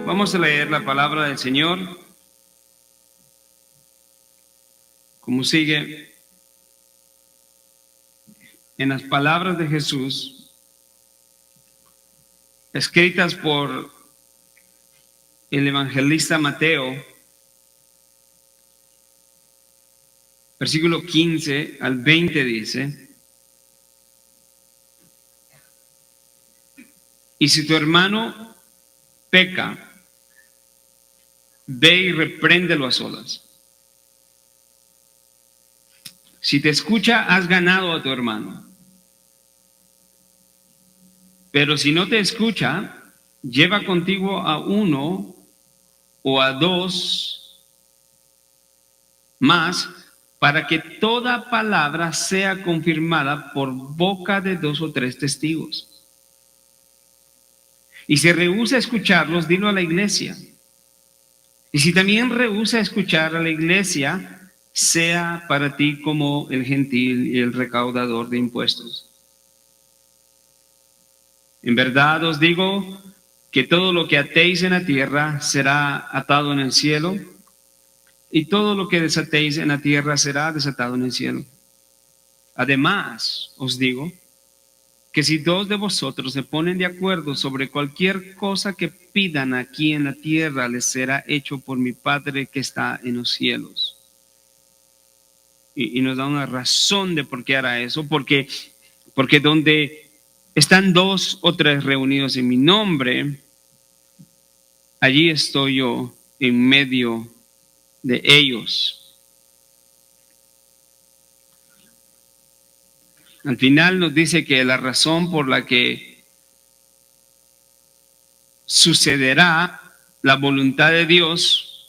Vamos a leer la palabra del Señor, como sigue en las palabras de Jesús, escritas por el evangelista Mateo, versículo 15 al 20 dice: y si tu hermano peca, ve y repréndelo a solas. Si te escucha, has ganado a tu hermano. Pero si no te escucha, lleva contigo a uno o a dos más, para que toda palabra sea confirmada por boca de 2 o 3 testigos. Y si rehúsa a escucharlos, dilo a la iglesia. Y si también rehúsa escuchar a la iglesia, sea para ti como el gentil y el recaudador de impuestos. En verdad os digo que todo lo que atéis en la tierra será atado en el cielo, y todo lo que desatéis en la tierra será desatado en el cielo. Además, os digo que si 2 de vosotros se ponen de acuerdo sobre cualquier cosa que pidan aquí en la tierra, les será hecho por mi Padre que está en los cielos. Y nos da una razón de por qué hará eso, porque donde están 2 o 3 reunidos en mi nombre, allí estoy yo en medio de ellos. Al final nos dice que la razón por la que sucederá la voluntad de Dios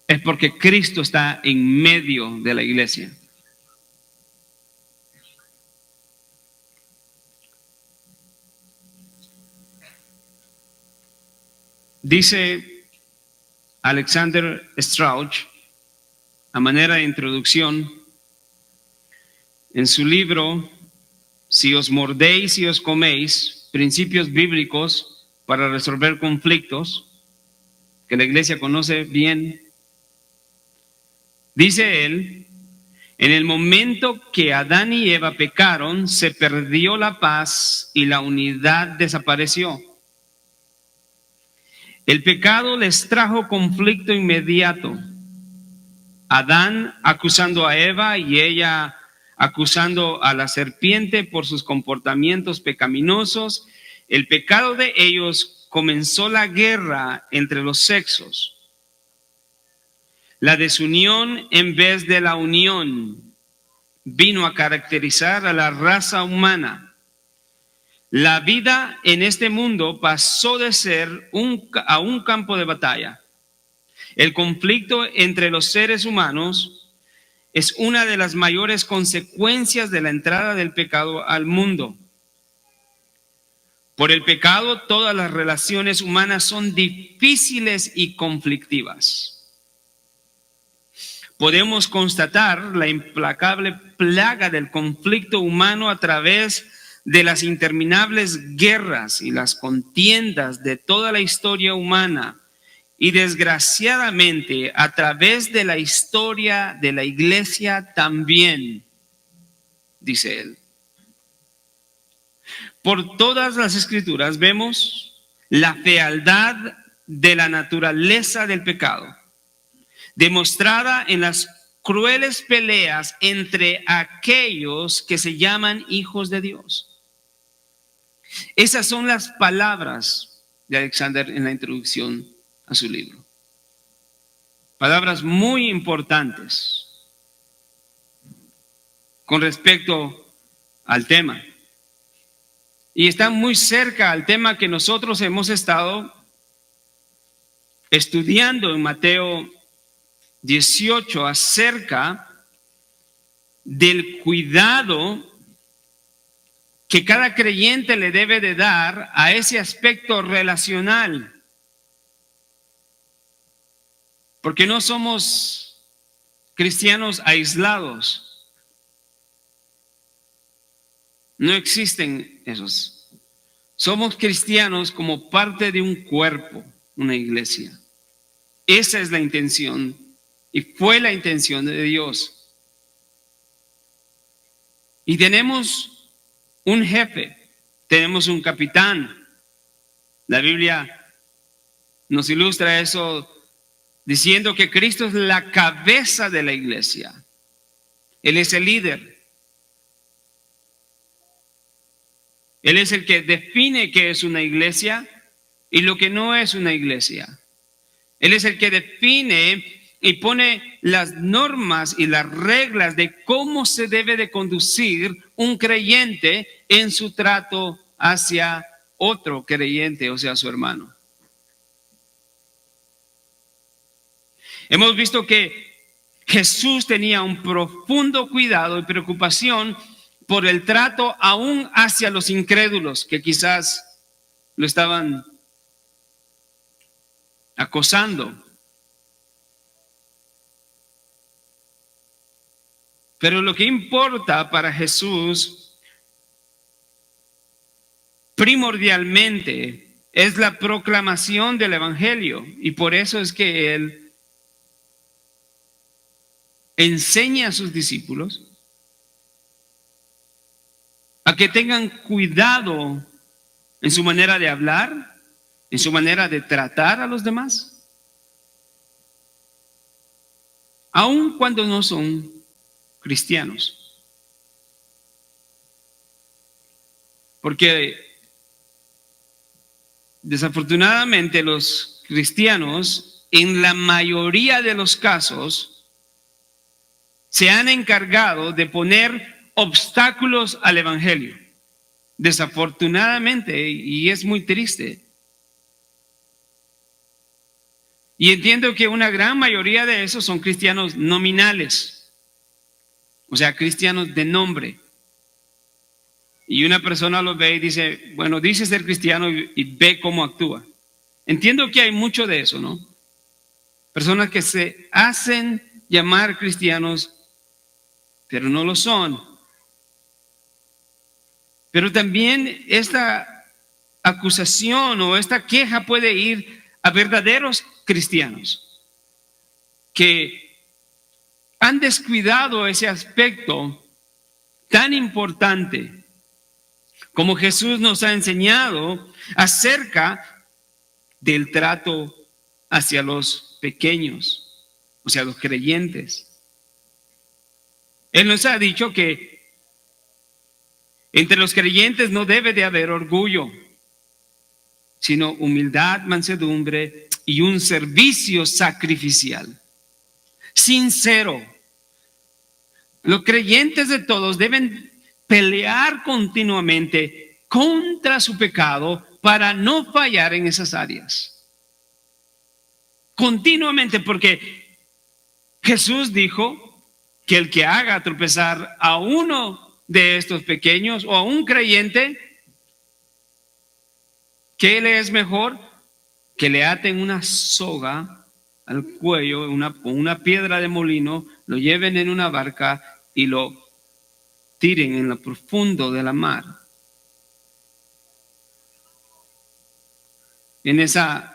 es porque Cristo está en medio de la iglesia. Dice Alexander Strauch, a manera de introducción, en su libro Si os mordéis y os coméis, principios bíblicos para resolver conflictos, que la iglesia conoce bien, dice él: en el momento que Adán y Eva pecaron, se perdió la paz y la unidad desapareció. El pecado les trajo conflicto inmediato. Adán acusando a Eva y ella acusando a la serpiente por sus comportamientos pecaminosos. El pecado de ellos comenzó la guerra entre los sexos. La desunión en vez de la unión vino a caracterizar a la raza humana. La vida en este mundo pasó de ser a un campo de batalla. El conflicto entre los seres humanos es una de las mayores consecuencias de la entrada del pecado al mundo. Por el pecado, todas las relaciones humanas son difíciles y conflictivas. Podemos constatar la implacable plaga del conflicto humano a través de las interminables guerras y las contiendas de toda la historia humana, y desgraciadamente a través de la historia de la iglesia también, dice él. Por todas las escrituras vemos la fealdad de la naturaleza del pecado, demostrada en las crueles peleas entre aquellos que se llaman hijos de Dios. Esas son las palabras de Alexander en la introducción a su libro. Palabras muy importantes con respecto al tema. Y están muy cerca al tema que nosotros hemos estado estudiando en Mateo 18 acerca del cuidado que cada creyente le debe de dar a ese aspecto relacional. Porque no somos cristianos aislados. No existen esos. Somos cristianos como parte de un cuerpo, una iglesia. Esa es la intención y fue la intención de Dios. Y tenemos un jefe, tenemos un capitán. La Biblia nos ilustra eso diciendo que Cristo es la cabeza de la iglesia. Él es el líder. Él es el que define qué es una iglesia y lo que no es una iglesia. Él es el que define y pone las normas y las reglas de cómo se debe de conducir un creyente en su trato hacia otro creyente, o sea, su hermano. Hemos visto que Jesús tenía un profundo cuidado y preocupación por el trato aún hacia los incrédulos que quizás lo estaban acosando. Pero lo que importa para Jesús primordialmente es la proclamación del evangelio, y por eso es que Él enseña a sus discípulos a que tengan cuidado en su manera de hablar, en su manera de tratar a los demás, aun cuando no son cristianos. Porque desafortunadamente los cristianos, en la mayoría de los casos, se han encargado de poner obstáculos al evangelio. Desafortunadamente, y es muy triste. Y entiendo que una gran mayoría de esos son cristianos nominales, o sea, cristianos de nombre. Y una persona lo ve y dice, bueno, dice ser cristiano y ve cómo actúa. Entiendo que hay mucho de eso, ¿no? Personas que se hacen llamar cristianos, pero no lo son. Pero también esta acusación o esta queja puede ir a verdaderos cristianos que han descuidado ese aspecto tan importante como Jesús nos ha enseñado acerca del trato hacia los pequeños, o sea, los creyentes. Él nos ha dicho que entre los creyentes no debe de haber orgullo, sino humildad, mansedumbre y un servicio sacrificial, sincero. Los creyentes de todos deben pelear continuamente contra su pecado para no fallar en esas áreas. Continuamente, porque Jesús dijo que el que haga tropezar a uno de estos pequeños o a un creyente, ¿qué le es mejor? Que le aten una soga al cuello, una piedra de molino, lo lleven en una barca y lo tiren en lo profundo de la mar. En esa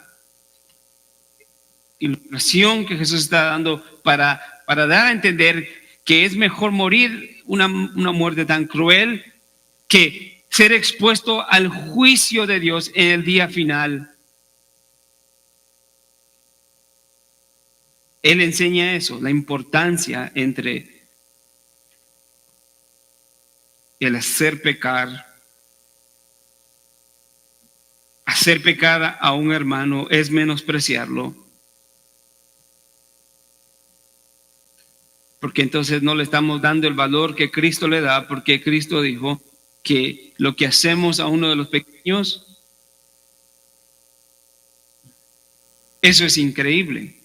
ilustración que Jesús está dando para dar a entender que es mejor morir una muerte tan cruel que ser expuesto al juicio de Dios en el día final. Él enseña eso, la importancia entre el hacer pecar a un hermano es menospreciarlo, porque entonces no le estamos dando el valor que Cristo le da, porque Cristo dijo que lo que hacemos a uno de los pequeños, eso es increíble.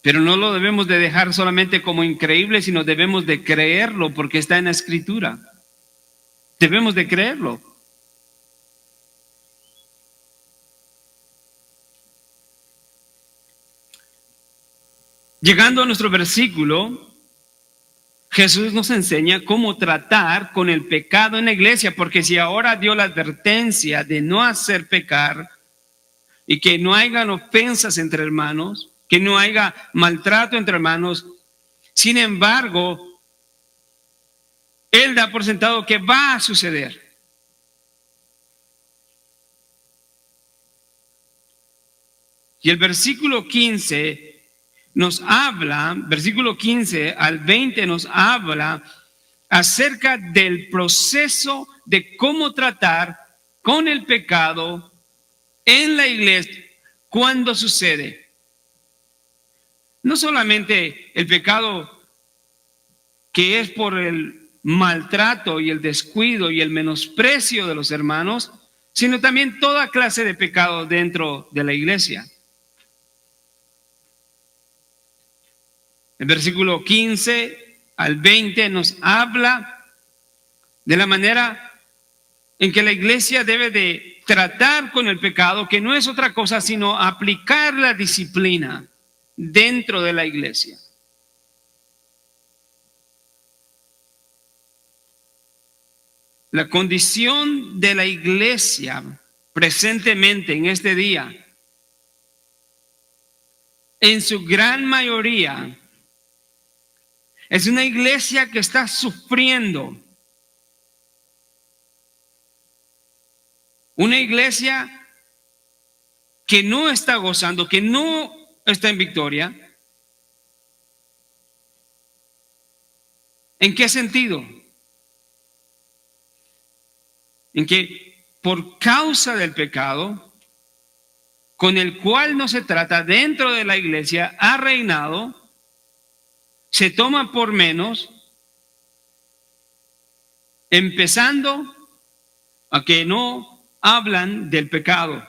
Pero no lo debemos de dejar solamente como increíble, sino debemos de creerlo porque está en la Escritura. Debemos de creerlo. Llegando a nuestro versículo, Jesús nos enseña cómo tratar con el pecado en la iglesia, porque si ahora dio la advertencia de no hacer pecar y que no hayan ofensas entre hermanos, que no haya maltrato entre hermanos, sin embargo, Él da por sentado que va a suceder. Y el versículo 15 nos habla, versículo 15 al 20 nos habla acerca del proceso de cómo tratar con el pecado en la iglesia cuando sucede. No solamente el pecado que es por el maltrato y el descuido y el menosprecio de los hermanos, sino también toda clase de pecado dentro de la iglesia. El versículo 15 al 20 nos habla de la manera en que la iglesia debe de tratar con el pecado, que no es otra cosa sino aplicar la disciplina dentro de la iglesia. La condición de la iglesia presentemente en este día, en su gran mayoría, es una iglesia que está sufriendo. Una iglesia que no está gozando, que no está en victoria. ¿En qué sentido? En que por causa del pecado, con el cual no se trata dentro de la iglesia, ha reinado, se toma por menos, empezando a que no hablan del pecado,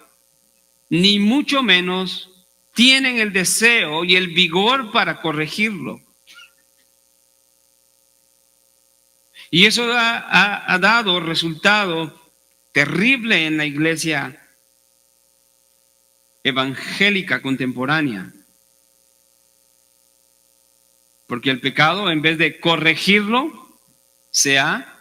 ni mucho menos tienen el deseo y el vigor para corregirlo. Y eso ha dado resultado terrible en la iglesia evangélica contemporánea. Porque el pecado, en vez de corregirlo, se ha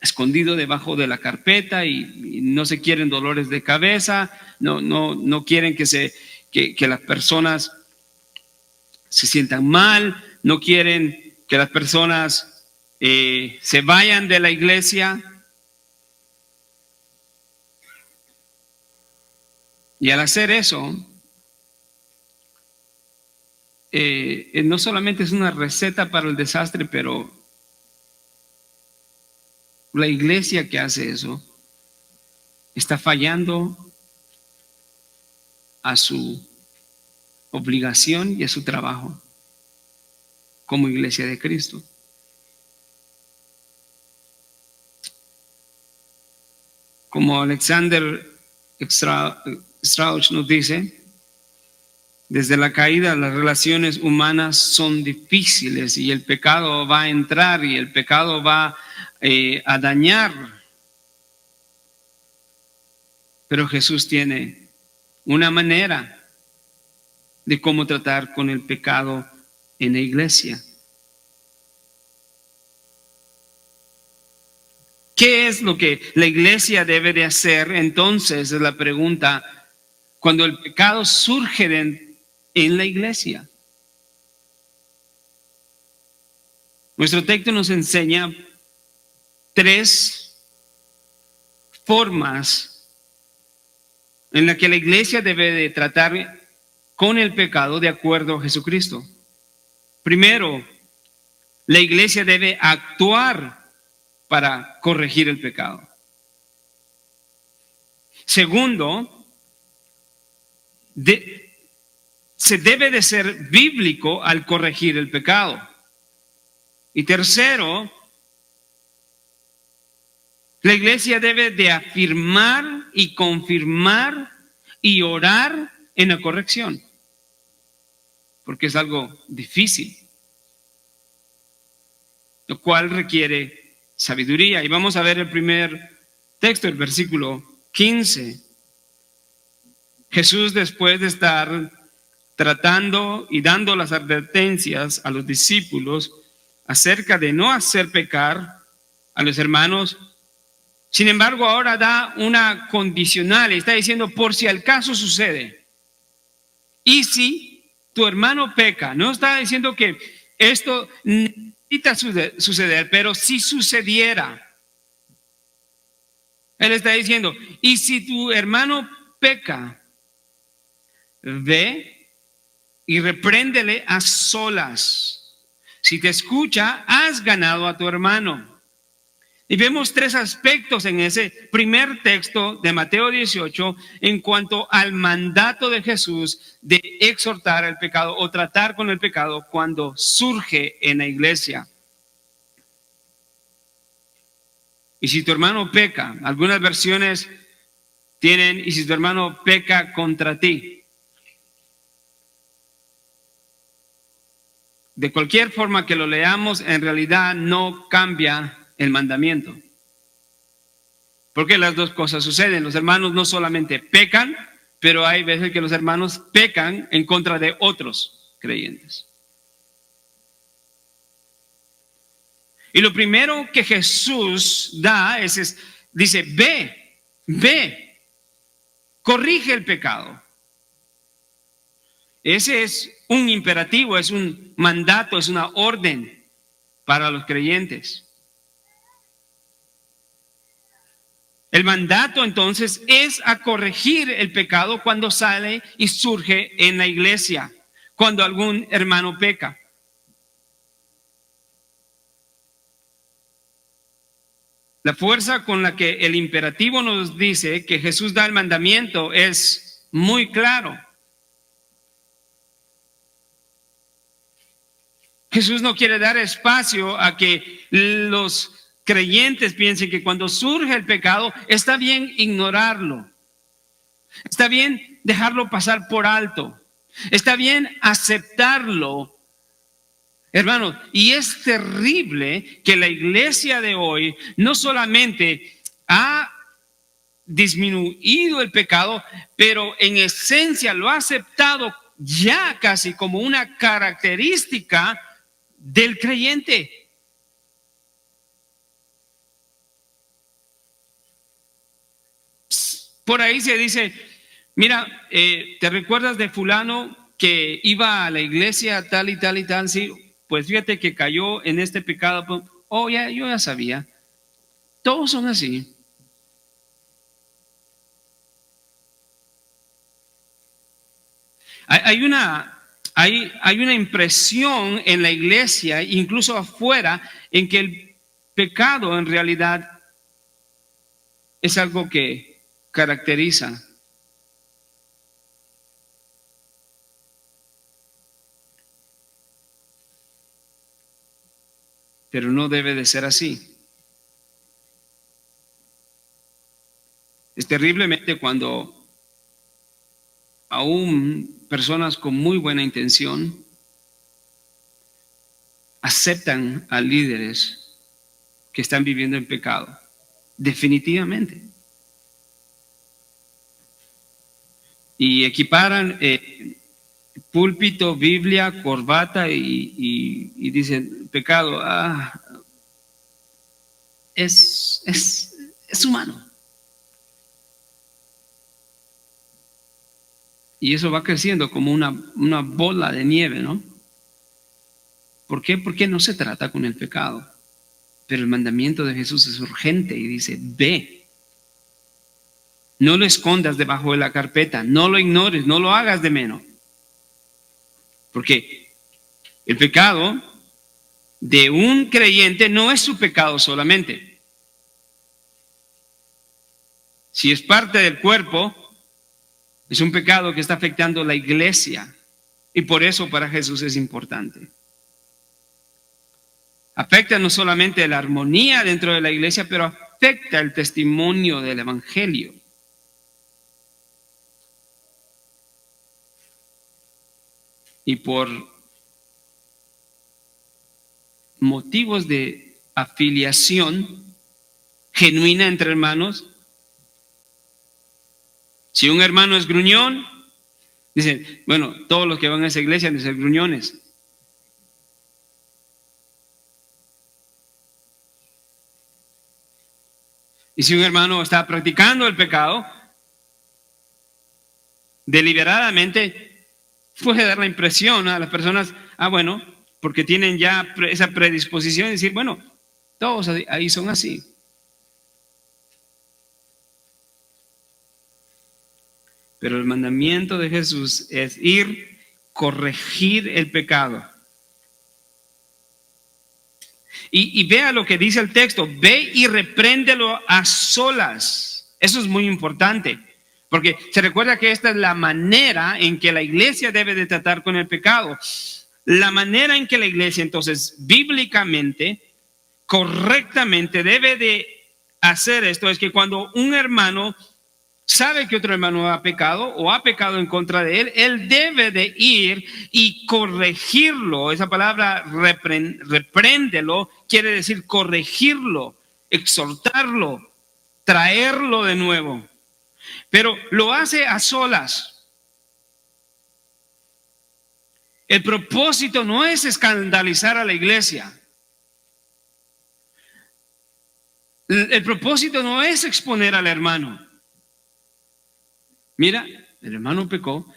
escondido debajo de la carpeta y no se quieren dolores de cabeza, no quieren que las personas se sientan mal, no quieren que las personas se vayan de la iglesia. Y al hacer eso, no solamente es una receta para el desastre, pero la iglesia que hace eso está fallando a su obligación y a su trabajo como iglesia de Cristo. Como Alexander Strauch nos dice, desde la caída las relaciones humanas son difíciles y el pecado va a entrar y el pecado va a dañar. Pero Jesús tiene una manera de cómo tratar con el pecado en la iglesia. ¿Qué es lo que la iglesia debe de hacer? Entonces es la pregunta, cuando el pecado surge en la iglesia. Nuestro texto nos enseña 3 formas en las que la iglesia debe de tratar con el pecado de acuerdo a Jesucristo. Primero, la iglesia debe actuar para corregir el pecado. Segundo, se debe de ser bíblico al corregir el pecado. Y tercero, la iglesia debe de afirmar y confirmar y orar en la corrección, porque es algo difícil, lo cual requiere sabiduría. Y vamos a ver el primer texto, el versículo 15. Jesús, después de estar tratando y dando las advertencias a los discípulos acerca de no hacer pecar a los hermanos. Sin embargo, ahora da una condicional, está diciendo por si al caso sucede. Y si tu hermano peca, no está diciendo que esto necesita suceder, pero si sucediera, él está diciendo, y si tu hermano peca, ve y repréndele a solas. Si te escucha, has ganado a tu hermano. Y vemos tres aspectos en ese primer texto de Mateo 18 en cuanto al mandato de Jesús de exhortar el pecado o tratar con el pecado cuando surge en la iglesia. Y si tu hermano peca, algunas versiones tienen, y si tu hermano peca contra ti. De cualquier forma que lo leamos, en realidad no cambia el mandamiento. Porque las dos cosas suceden. Los hermanos no solamente pecan, pero hay veces que los hermanos pecan en contra de otros creyentes. Y lo primero que Jesús da dice, ve, corrige el pecado. Ese es un imperativo, es un mandato, es una orden para los creyentes. El mandato entonces es a corregir el pecado cuando sale y surge en la iglesia, cuando algún hermano peca. La fuerza con la que el imperativo nos dice que Jesús da el mandamiento es muy claro. Jesús no quiere dar espacio a que los creyentes piensen que cuando surge el pecado está bien ignorarlo, está bien dejarlo pasar por alto, está bien aceptarlo. Hermanos, y es terrible que la iglesia de hoy no solamente ha disminuido el pecado, pero en esencia lo ha aceptado ya casi como una característica del creyente. Por ahí se dice, mira, ¿te recuerdas de fulano que iba a la iglesia tal y tal y tal? Sí, pues fíjate que cayó en este pecado. Oh, yo ya sabía. Todos son así. Hay una impresión en la iglesia, incluso afuera, en que el pecado en realidad es algo que caracteriza. Pero no debe de ser así. Es terriblemente cuando aún personas con muy buena intención aceptan a líderes que están viviendo en pecado. Definitivamente. Y equiparan púlpito, Biblia, corbata y dicen, pecado, es humano. Y eso va creciendo como una bola de nieve, ¿no? ¿Por qué? Porque no se trata con el pecado. Pero el mandamiento de Jesús es urgente y dice, ve. No lo escondas debajo de la carpeta, no lo ignores, no lo hagas de menos. Porque el pecado de un creyente no es su pecado solamente. Si es parte del cuerpo, es un pecado que está afectando la iglesia. Y por eso para Jesús es importante. Afecta no solamente la armonía dentro de la iglesia, pero afecta el testimonio del evangelio. Y por motivos de afiliación genuina entre hermanos, si un hermano es gruñón, Dicen, bueno, todos los que van a esa iglesia han de ser gruñones. Y si un hermano está practicando el pecado, deliberadamente puede dar la impresión a las personas, bueno, porque tienen ya esa predisposición de decir, bueno, todos ahí son así. Pero el mandamiento de Jesús es ir, corregir el pecado. Y vea lo que dice el texto, ve y repréndelo a solas. Eso es muy importante, porque se recuerda que esta es la manera en que la iglesia debe de tratar con el pecado. La manera en que la iglesia, entonces, bíblicamente, correctamente debe de hacer esto es que cuando un hermano sabe que otro hermano ha pecado o ha pecado en contra de él, él debe de ir y corregirlo. Esa palabra repréndelo quiere decir corregirlo, exhortarlo, traerlo de nuevo. Pero lo hace a solas. El propósito no es escandalizar a la iglesia. El propósito no es exponer al hermano. Mira, el hermano pecó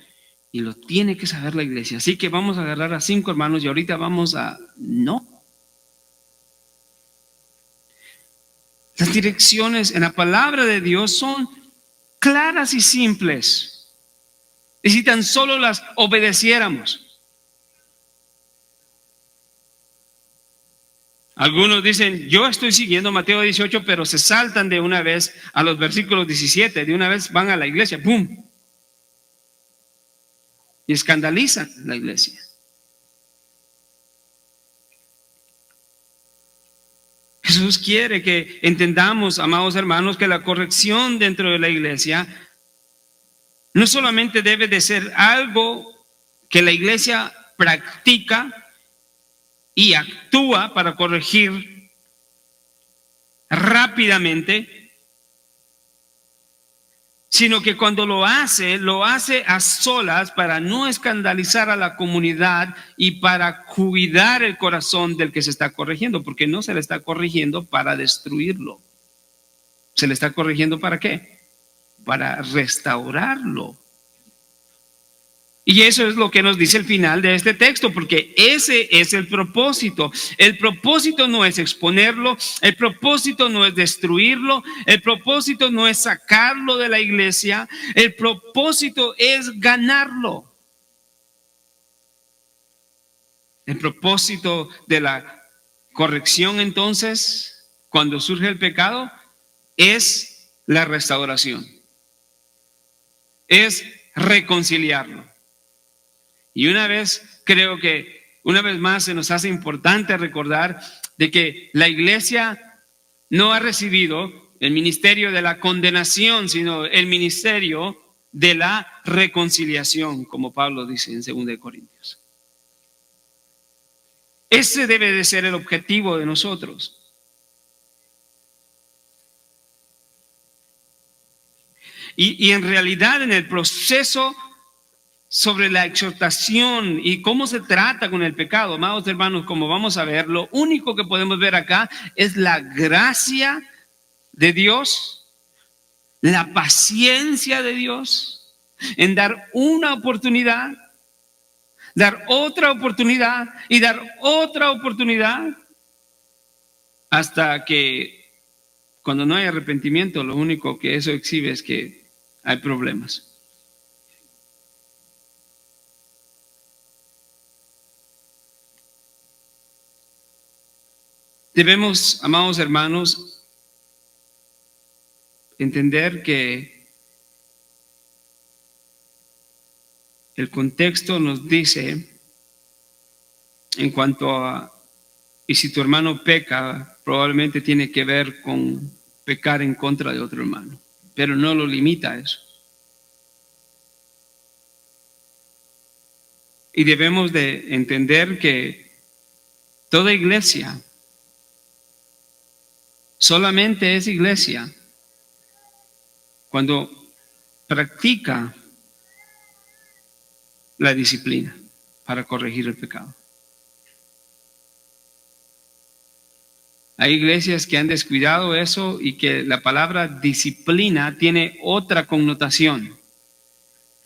y lo tiene que saber la iglesia. Así que vamos a agarrar a 5 hermanos y ahorita vamos a... No. Las direcciones en la palabra de Dios son claras y simples. Y si tan solo las obedeciéramos. Algunos dicen, yo estoy siguiendo Mateo 18, pero se saltan de una vez a los versículos 17. De una vez van a la iglesia, ¡pum! Y escandalizan la iglesia. Jesús quiere que entendamos, amados hermanos, que la corrección dentro de la iglesia no solamente debe de ser algo que la iglesia practica y actúa para corregir rápidamente, sino que cuando lo hace a solas para no escandalizar a la comunidad y para cuidar el corazón del que se está corrigiendo, porque no se le está corrigiendo para destruirlo. ¿Se le está corrigiendo para qué? Para restaurarlo. Y eso es lo que nos dice el final de este texto, porque ese es el propósito. El propósito no es exponerlo, el propósito no es destruirlo, el propósito no es sacarlo de la iglesia, el propósito es ganarlo. El propósito de la corrección, entonces, cuando surge el pecado, es la restauración, es reconciliarlo. Y creo que una vez más se nos hace importante recordar de que la iglesia no ha recibido el ministerio de la condenación, sino el ministerio de la reconciliación, como Pablo dice en 2 Corintios. Ese debe de ser el objetivo de nosotros. Y en realidad en el proceso sobre la exhortación y cómo se trata con el pecado, amados hermanos, como vamos a ver, lo único que podemos ver acá es la gracia de Dios, la paciencia de Dios en dar una oportunidad, dar otra oportunidad y dar otra oportunidad hasta que cuando no hay arrepentimiento, lo único que eso exhibe es que hay problemas. Debemos, amados hermanos, entender que el contexto nos dice en cuanto a, y si tu hermano peca, probablemente tiene que ver con pecar en contra de otro hermano, pero no lo limita a eso. Y debemos de entender que toda iglesia solamente es iglesia cuando practica la disciplina para corregir el pecado. Hay iglesias que han descuidado eso y que la palabra disciplina tiene otra connotación.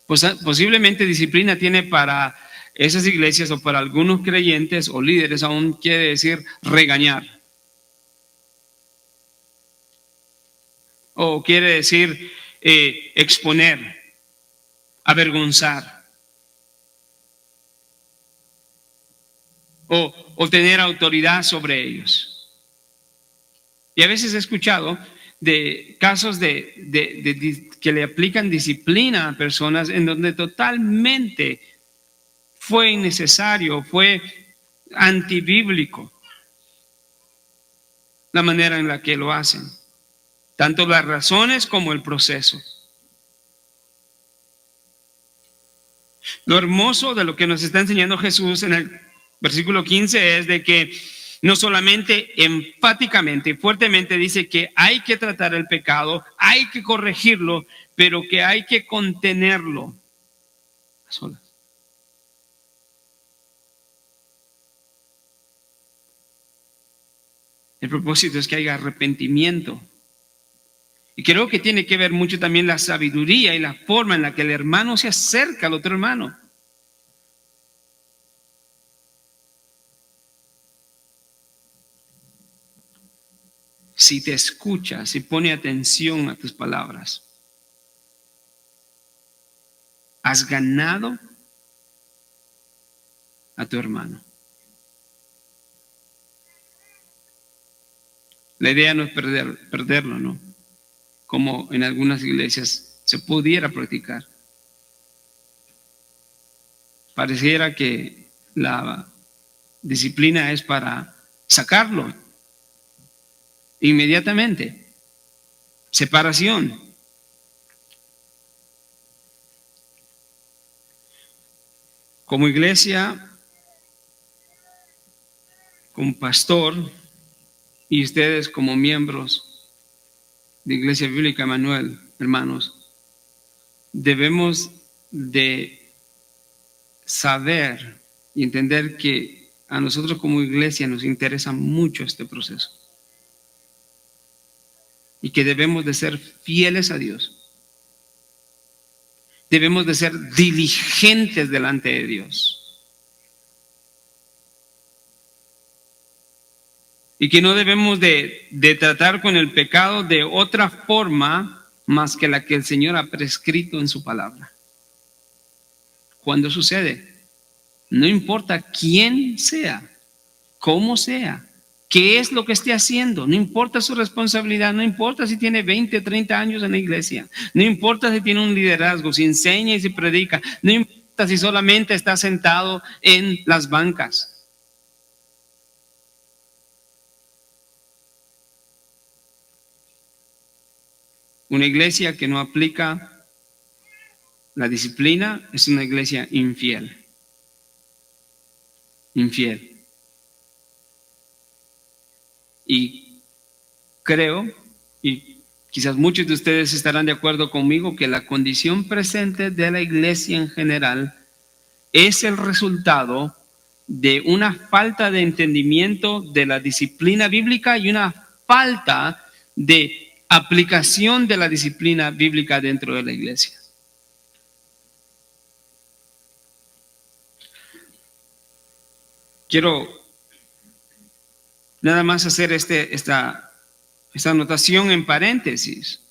Pues, posiblemente disciplina tiene para esas iglesias o para algunos creyentes o líderes aún quiere decir regañar. O quiere decir exponer, avergonzar. O tener autoridad sobre ellos. Y a veces he escuchado de casos que le aplican disciplina a personas en donde totalmente fue innecesario, fue antibíblico la manera en la que lo hacen. Tanto las razones como el proceso. Lo hermoso de lo que nos está enseñando Jesús en el versículo 15 es de que no solamente enfáticamente y fuertemente dice que hay que tratar el pecado, hay que corregirlo, pero que hay que contenerlo a solas. El propósito es que haya arrepentimiento. Y creo que tiene que ver mucho también la sabiduría y la forma en la que el hermano se acerca al otro hermano. Si te escucha, si pone atención a tus palabras, has ganado a tu hermano. La idea no es perderlo, ¿no? Como en algunas iglesias se pudiera practicar. Pareciera que la disciplina es para sacarlo inmediatamente. Separación. Como iglesia, como pastor y ustedes como miembros de Iglesia Bíblica Emanuel, hermanos, debemos de saber y entender que a nosotros como iglesia nos interesa mucho este proceso y que debemos de ser fieles a Dios. Debemos de ser diligentes delante de Dios. Y que no debemos de tratar con el pecado de otra forma más que la que el Señor ha prescrito en su palabra. Cuando sucede, no importa quién sea, cómo sea, qué es lo que esté haciendo, no importa su responsabilidad, no importa si tiene 20, 30 años en la iglesia, no importa si tiene un liderazgo, si enseña y si predica, no importa si solamente está sentado en las bancas. Una iglesia que no aplica la disciplina es una iglesia infiel. Infiel. Y creo, y quizás muchos de ustedes estarán de acuerdo conmigo, que la condición presente de la iglesia en general es el resultado de una falta de entendimiento de la disciplina bíblica y una falta de aplicación de la disciplina bíblica dentro de la iglesia. Quiero nada más hacer esta anotación en paréntesis.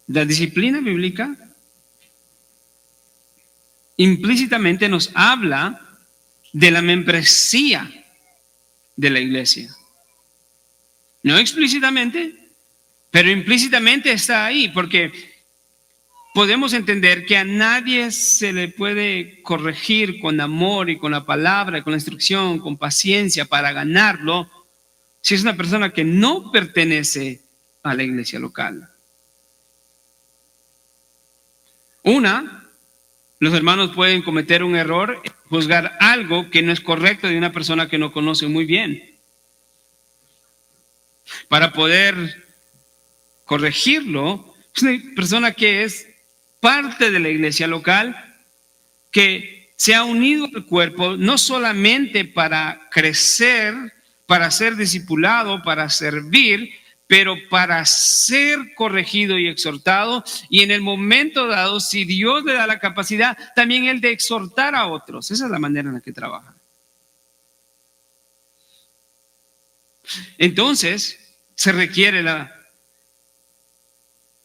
La disciplina bíblica implícitamente nos habla de la membresía de la iglesia. No explícitamente, pero implícitamente está ahí, porque podemos entender que a nadie se le puede corregir con amor y con la palabra, con la instrucción, con paciencia para ganarlo, si es una persona que no pertenece a la iglesia local. Los hermanos pueden cometer un error, juzgar algo que no es correcto de una persona que no conoce muy bien. Para poder corregirlo, es una persona que es parte de la iglesia local, que se ha unido al cuerpo no solamente para crecer, para ser discipulado, para servir, pero para ser corregido y exhortado, y en el momento dado, si Dios le da la capacidad, también el de exhortar a otros. Esa es la manera en la que trabaja. Entonces, se requiere la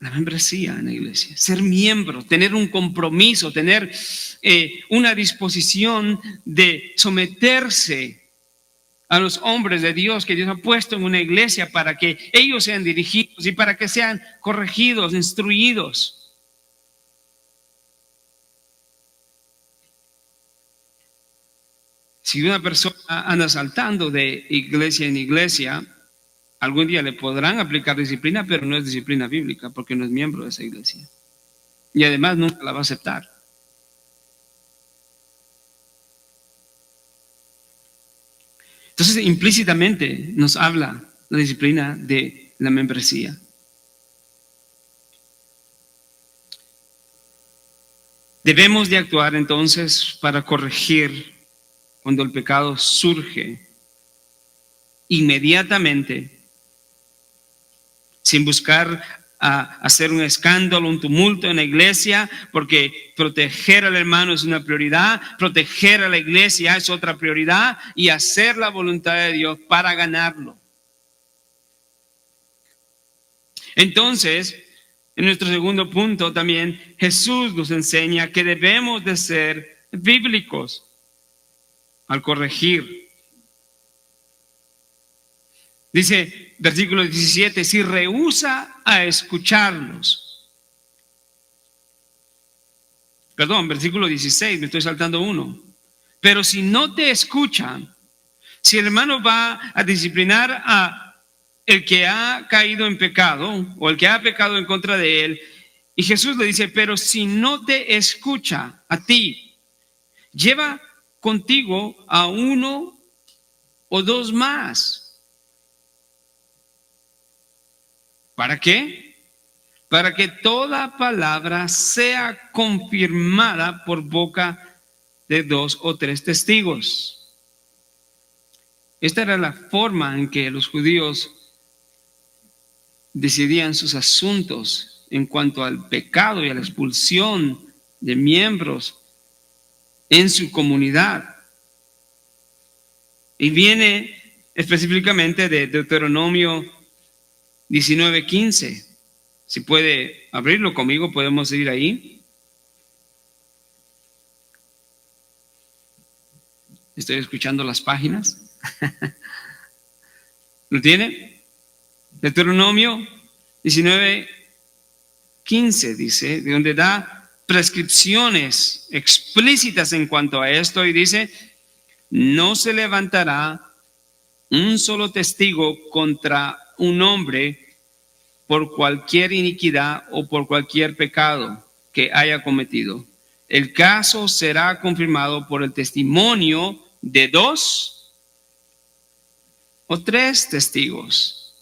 membresía en la iglesia, ser miembro, tener un compromiso, tener una disposición de someterse a los hombres de Dios que Dios ha puesto en una iglesia para que ellos sean dirigidos y para que sean corregidos, instruidos. Si una persona anda saltando de iglesia en iglesia, algún día le podrán aplicar disciplina, pero no es disciplina bíblica porque no es miembro de esa iglesia. Y además nunca la va a aceptar. Entonces, implícitamente nos habla la disciplina de la membresía. Debemos de actuar entonces para corregir cuando el pecado surge inmediatamente, sin buscar hacer un escándalo, un tumulto en la iglesia, porque proteger al hermano es una prioridad, proteger a la iglesia es otra prioridad, y hacer la voluntad de Dios para ganarlo. Entonces, en nuestro segundo punto también, Jesús nos enseña que debemos de ser bíblicos al corregir. Dice, versículo 17, si rehúsa a escucharlos. Perdón, versículo 16, me estoy saltando uno. Pero si no te escuchan, si el hermano va a disciplinar a el que ha caído en pecado o el que ha pecado en contra de él, y Jesús le dice, pero si no te escucha a ti, lleva contigo a uno o dos más. ¿Para qué? Para que toda palabra sea confirmada por boca de dos o tres testigos. Esta era la forma en que los judíos decidían sus asuntos en cuanto al pecado y a la expulsión de miembros en su comunidad. Y viene específicamente de Deuteronomio 19:15. Si puede abrirlo conmigo, podemos ir ahí. Estoy escuchando las páginas. ¿Lo tiene? Deuteronomio 19:15 dice, de donde da prescripciones explícitas en cuanto a esto, y dice, no se levantará un solo testigo contra un hombre por cualquier iniquidad o por cualquier pecado que haya cometido. El caso será confirmado por el testimonio de dos o tres testigos.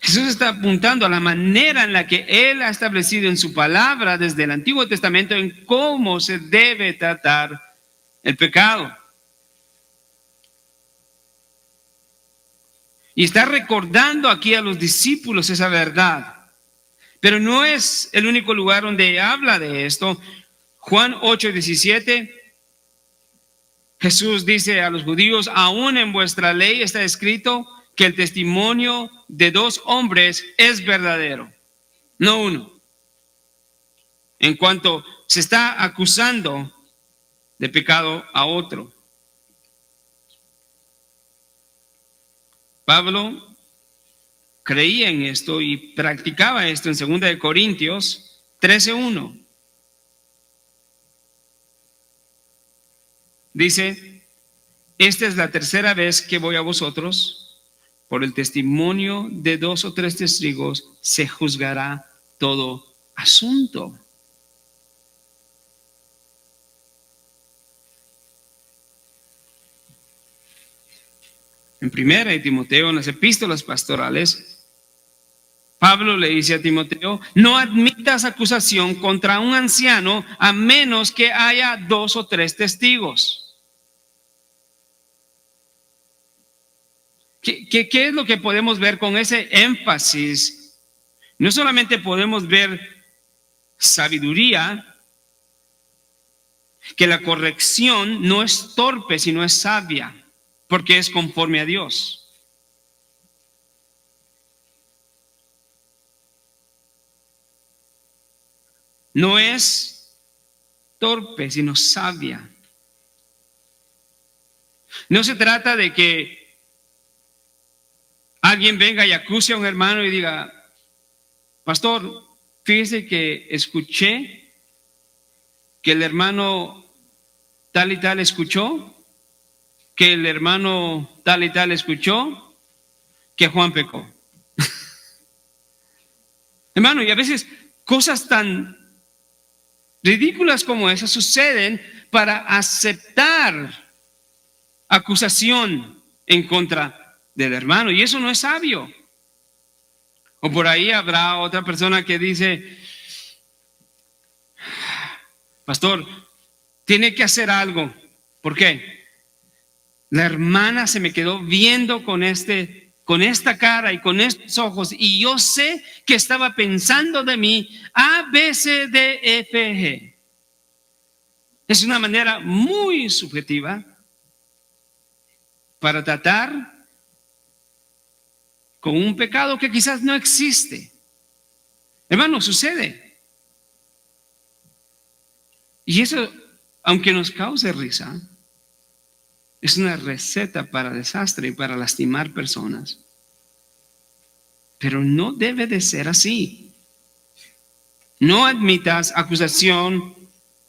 Jesús está apuntando a la manera en la que Él ha establecido en su palabra desde el Antiguo Testamento en cómo se debe tratar el pecado. Y está recordando aquí a los discípulos esa verdad. Pero no es el único lugar donde habla de esto. Juan 8:17, Jesús dice a los judíos, aún en vuestra ley está escrito que el testimonio de dos hombres es verdadero, no uno. En cuanto se está acusando de pecado a otro. Pablo creía en esto y practicaba esto en 2 Corintios 13:1. Dice, esta es la tercera vez que voy a vosotros, por el testimonio de dos o tres testigos se juzgará todo asunto. En 1 Timoteo, en las epístolas pastorales, Pablo le dice a Timoteo, no admitas acusación contra un anciano a menos que haya 2 o 3 testigos. ¿Qué es lo que podemos ver con ese énfasis? No solamente podemos ver sabiduría, que la corrección no es torpe, sino es sabia, porque es conforme a Dios. No es torpe, sino sabia. No se trata de que alguien venga y acuse a un hermano y diga, pastor, fíjese que escuché que el hermano tal y tal escuchó, que el hermano tal y tal escuchó, que Juan pecó. Hermano, y a veces cosas tan ridículas como esas suceden para aceptar acusación en contra del hermano, y eso no es sabio. O por ahí habrá otra persona que dice, pastor, tiene que hacer algo. ¿Por qué? La hermana se me quedó viendo con esta cara y con estos ojos, y yo sé que estaba pensando de mí A, B, C, D, F, G. Es una manera muy subjetiva para tratar con un pecado que quizás no existe. Hermano, sucede. Y eso, aunque nos cause risa, es una receta para desastre y para lastimar personas. Pero no debe de ser así. No admitas acusación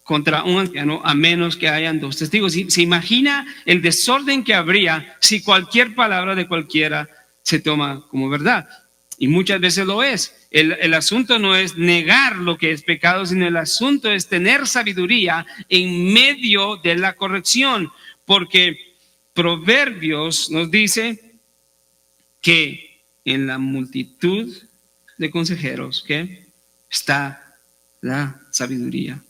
contra un anciano a menos que hayan 2 testigos. ¿Se imagina el desorden que habría si cualquier palabra de cualquiera se toma como verdad? Y muchas veces lo es. El asunto no es negar lo que es pecado, sino el asunto es tener sabiduría en medio de la corrección. Porque Proverbios nos dice que en la multitud de consejeros que está la sabiduría.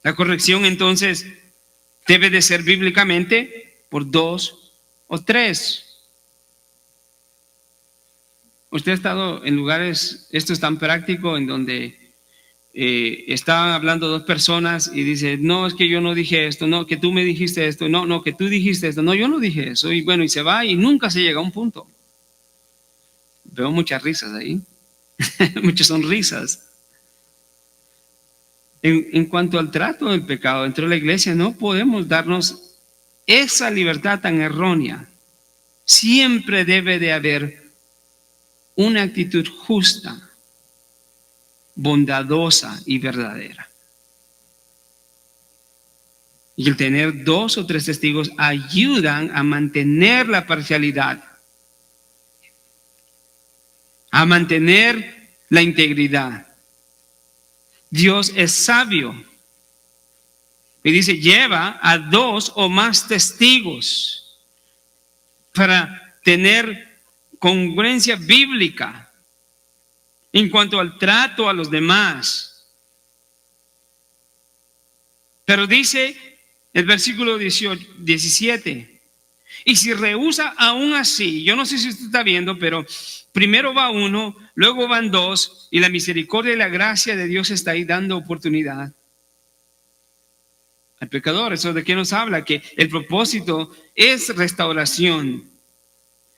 La corrección entonces debe de ser bíblicamente por 2 o 3. Usted ha estado en lugares, esto es tan práctico, en donde estaban hablando 2 personas y dice, no, es que yo no dije esto, no, que tú me dijiste esto, no, que tú dijiste esto, no, yo no dije eso, y bueno, y se va y nunca se llega a un punto. Veo muchas risas ahí, muchas sonrisas. En cuanto al trato del pecado dentro de la iglesia, no podemos darnos esa libertad tan errónea. Siempre debe de haber una actitud justa, bondadosa y verdadera. Y el tener 2 o 3 testigos ayudan a mantener la parcialidad, a mantener la integridad. Dios es sabio y dice, lleva a 2 o más testigos para tener congruencia bíblica en cuanto al trato a los demás. Pero dice el versículo 17, y si rehúsa aún así, yo no sé si usted está viendo, pero primero va 1, luego van 2, y la misericordia y la gracia de Dios está ahí dando oportunidad al pecador. ¿Eso de qué nos habla? Que el propósito es restauración.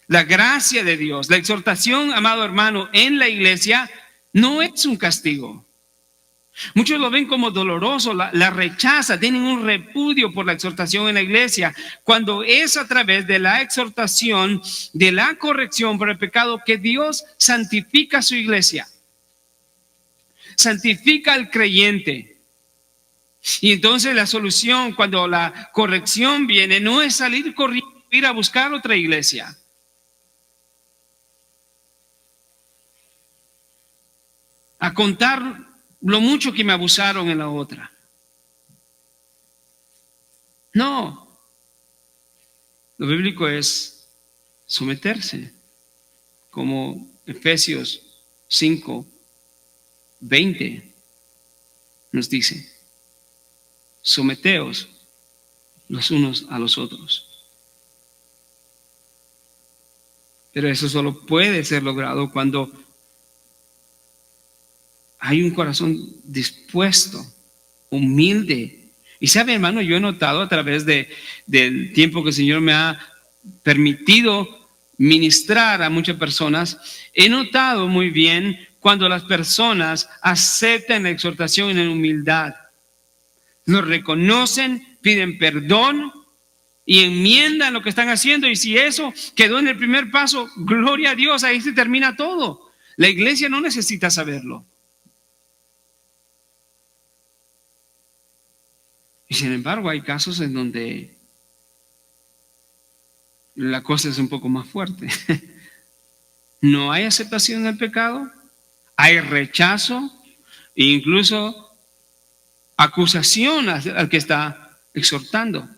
La gracia de Dios, la exhortación, amado hermano, en la iglesia no es un castigo. Muchos lo ven como doloroso, la rechaza, tienen un repudio por la exhortación en la iglesia, cuando es a través de la exhortación, de la corrección por el pecado, que Dios santifica su iglesia, santifica al creyente. Y entonces la solución, cuando la corrección viene, no es salir corriendo, ir a buscar otra iglesia. A contar lo mucho que me abusaron en la otra. No. Lo bíblico es someterse como Efesios 5:20 nos dice: someteos los unos a los otros. Pero eso solo puede ser logrado cuando hay un corazón dispuesto, humilde. Y sabe, hermano, yo he notado a través del tiempo que el Señor me ha permitido ministrar a muchas personas, he notado muy bien cuando las personas aceptan la exhortación en humildad, lo reconocen, piden perdón y enmiendan lo que están haciendo. Y si eso quedó en el primer paso, gloria a Dios, ahí se termina todo. La iglesia no necesita saberlo. Y sin embargo hay casos en donde la cosa es un poco más fuerte. No hay aceptación del pecado, hay rechazo e incluso acusación al que está exhortando.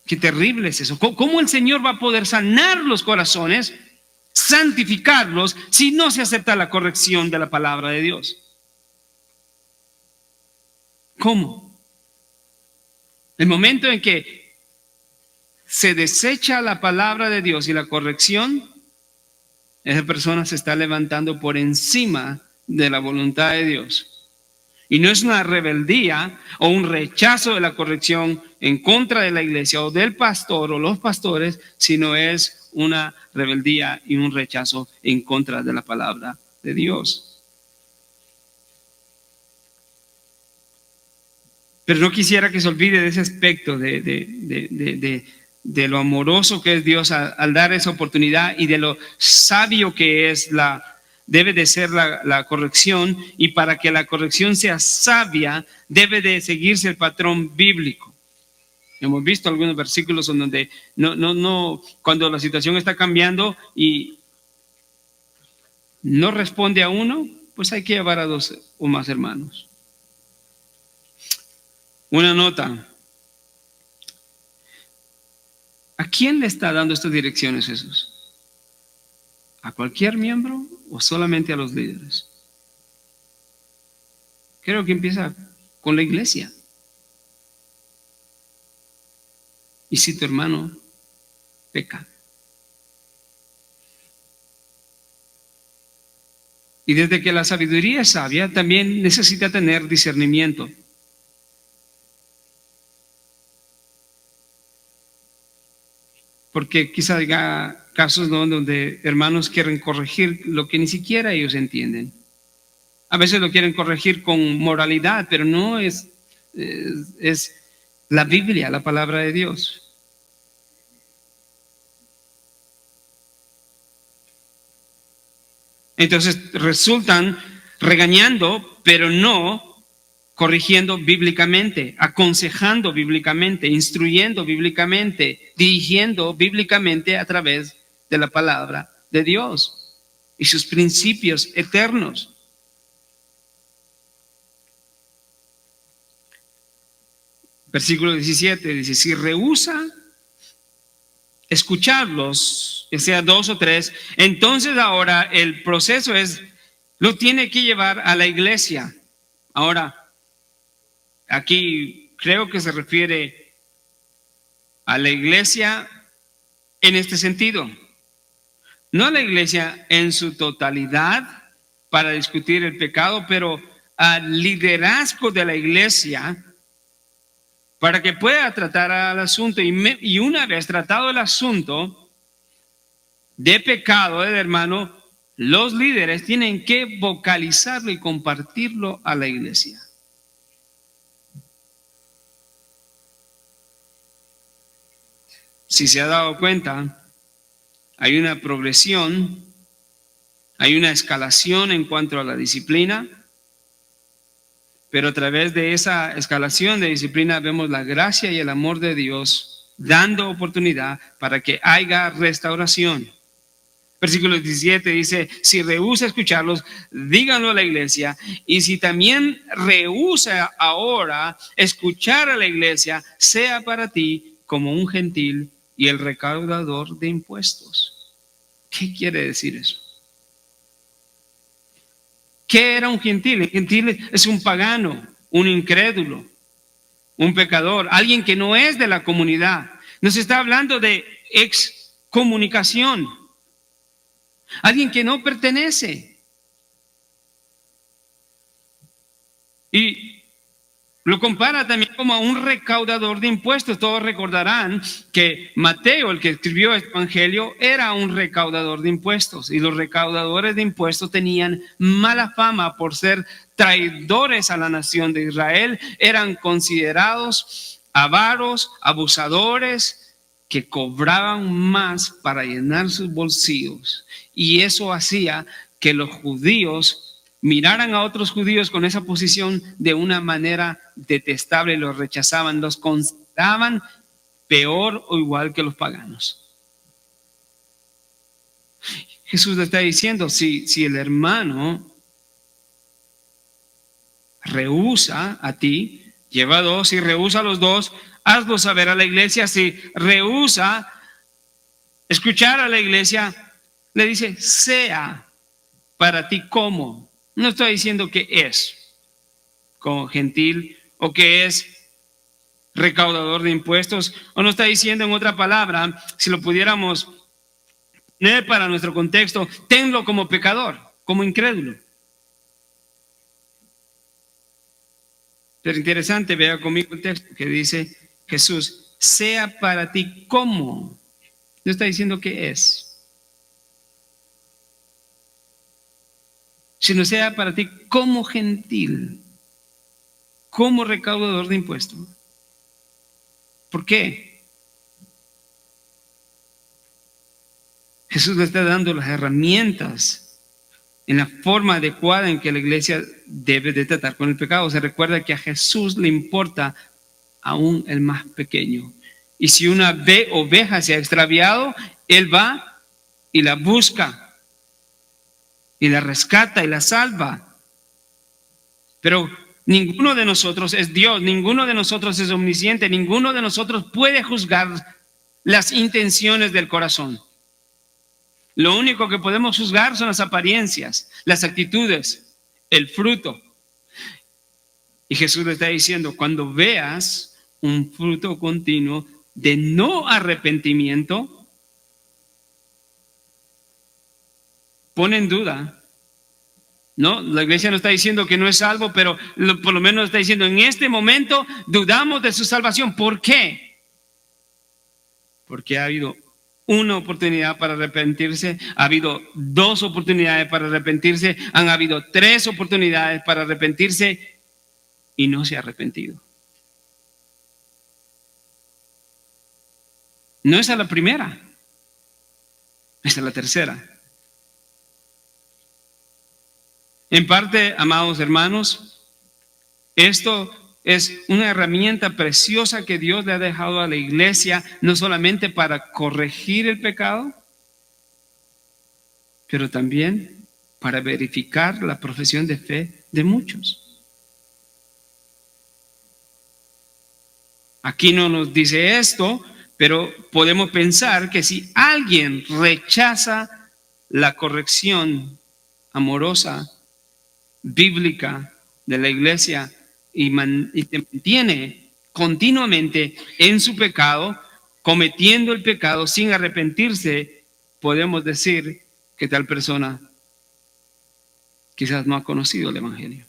Qué terrible es eso. ¿Cómo el Señor va a poder sanar los corazones, santificarlos, si no se acepta la corrección de la palabra de Dios? ¿Cómo? El momento en que se desecha la palabra de Dios y la corrección, esa persona se está levantando por encima de la voluntad de Dios. Y no es una rebeldía o un rechazo de la corrección en contra de la iglesia o del pastor o los pastores, sino es una rebeldía y un rechazo en contra de la palabra de Dios. Pero no quisiera que se olvide de ese aspecto de lo amoroso que es Dios al dar esa oportunidad y de lo sabio que es debe de ser la corrección, y para que la corrección sea sabia debe de seguirse el patrón bíblico. Hemos visto algunos versículos en donde cuando la situación está cambiando y no responde a uno, pues hay que llevar a 2 o más hermanos. Una nota. ¿A quién le está dando estas direcciones Jesús? ¿A cualquier miembro o solamente a los líderes? Creo que empieza con la iglesia. Y si tu hermano peca. Y desde que la sabiduría es sabia, también necesita tener discernimiento. Porque quizá haya casos, ¿no?, donde hermanos quieren corregir lo que ni siquiera ellos entienden. A veces lo quieren corregir con moralidad, pero no es la Biblia, la palabra de Dios. Entonces resultan regañando, pero no corrigiendo bíblicamente, aconsejando bíblicamente, instruyendo bíblicamente, dirigiendo bíblicamente a través de la palabra de Dios y sus principios eternos. Versículo 17 dice: si rehúsa escucharlos, que sea 2 o 3, entonces ahora el proceso lo tiene que llevar a la iglesia. Ahora, aquí creo que se refiere a la iglesia en este sentido. No a la iglesia en su totalidad para discutir el pecado, pero al liderazgo de la iglesia para que pueda tratar al asunto. Y una vez tratado el asunto de pecado del hermano, los líderes tienen que vocalizarlo y compartirlo a la iglesia. Si se ha dado cuenta, hay una progresión, hay una escalación en cuanto a la disciplina, pero a través de esa escalación de disciplina vemos la gracia y el amor de Dios dando oportunidad para que haya restauración. Versículo 17 dice: si rehúsa escucharlos, díganlo a la iglesia. Y si también rehúsa ahora escuchar a la iglesia, sea para ti como un gentil y el recaudador de impuestos. ¿Qué quiere decir eso? ¿Qué era un gentil? El gentil es un pagano, un incrédulo, un pecador, alguien que no es de la comunidad. Nos está hablando de excomunicación, alguien que no pertenece. Y lo compara también como a un recaudador de impuestos. Todos recordarán que Mateo, el que escribió este evangelio, era un recaudador de impuestos. Y los recaudadores de impuestos tenían mala fama por ser traidores a la nación de Israel. Eran considerados avaros, abusadores, que cobraban más para llenar sus bolsillos. Y eso hacía que los judíos miraran a otros judíos con esa posición de una manera detestable, los rechazaban, los consideraban peor o igual que los paganos. Jesús le está diciendo, si el hermano rehúsa a ti, lleva dos, si rehúsa a los dos, hazlo saber a la iglesia. Si rehúsa escuchar a la iglesia, le dice, sea para ti como. No estoy diciendo que es como gentil o que es recaudador de impuestos, o no está diciendo en otra palabra, si lo pudiéramos poner para nuestro contexto, tenlo como pecador, como incrédulo. Pero interesante, vea conmigo el texto que dice Jesús, sea para ti como. No está diciendo que es, sino sea para ti como gentil, como recaudador de impuestos. ¿Por qué? Jesús le está dando las herramientas en la forma adecuada en que la iglesia debe de tratar con el pecado. Se recuerda que a Jesús le importa aún el más pequeño. Y si una oveja se ha extraviado, Él va y la busca y la rescata y la salva. Pero ninguno de nosotros es Dios, ninguno de nosotros es omnisciente, ninguno de nosotros puede juzgar las intenciones del corazón. Lo único que podemos juzgar son las apariencias, las actitudes, el fruto. Y Jesús le está diciendo, cuando veas un fruto continuo de no arrepentimiento, pone en duda, ¿no? La iglesia no está diciendo que no es salvo, pero por lo menos está diciendo, en este momento dudamos de su salvación. ¿Por qué? Porque ha habido una oportunidad para arrepentirse, ha habido 2 oportunidades para arrepentirse, han habido 3 oportunidades para arrepentirse y no se ha arrepentido. No es a la primera, es a la tercera. En parte, amados hermanos, esto es una herramienta preciosa que Dios le ha dejado a la iglesia, no solamente para corregir el pecado, pero también para verificar la profesión de fe de muchos. Aquí no nos dice esto, pero podemos pensar que si alguien rechaza la corrección amorosa, bíblica de la iglesia y te mantiene continuamente en su pecado, cometiendo el pecado sin arrepentirse, podemos decir que tal persona quizás no ha conocido el evangelio.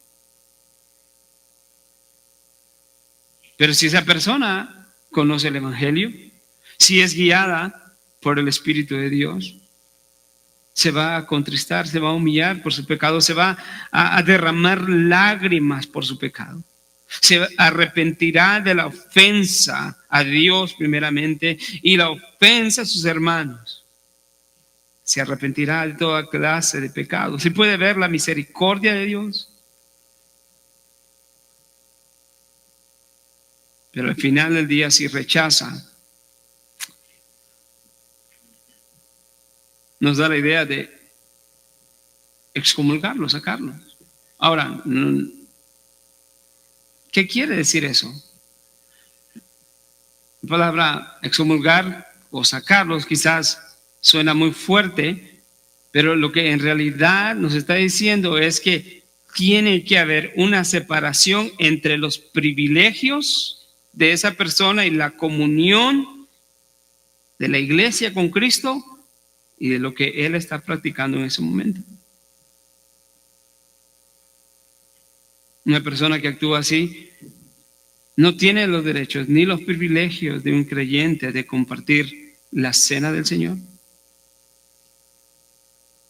Pero si esa persona conoce el evangelio, si es guiada por el Espíritu de Dios, se va a contristar, se va a humillar por su pecado, se va a derramar lágrimas por su pecado. Se arrepentirá de la ofensa a Dios primeramente y la ofensa a sus hermanos. Se arrepentirá de toda clase de pecados. Se puede ver la misericordia de Dios. Pero al final del día, si rechaza, nos da la idea de excomulgarlo, sacarlo. Ahora, ¿qué quiere decir eso? La palabra excomulgar o sacarlos. Quizás suena muy fuerte, pero lo que en realidad nos está diciendo es que tiene que haber una separación entre los privilegios de esa persona y la comunión de la iglesia con Cristo y de lo que él está practicando en ese momento. Una persona que actúa así no tiene los derechos ni los privilegios de un creyente de compartir la cena del Señor.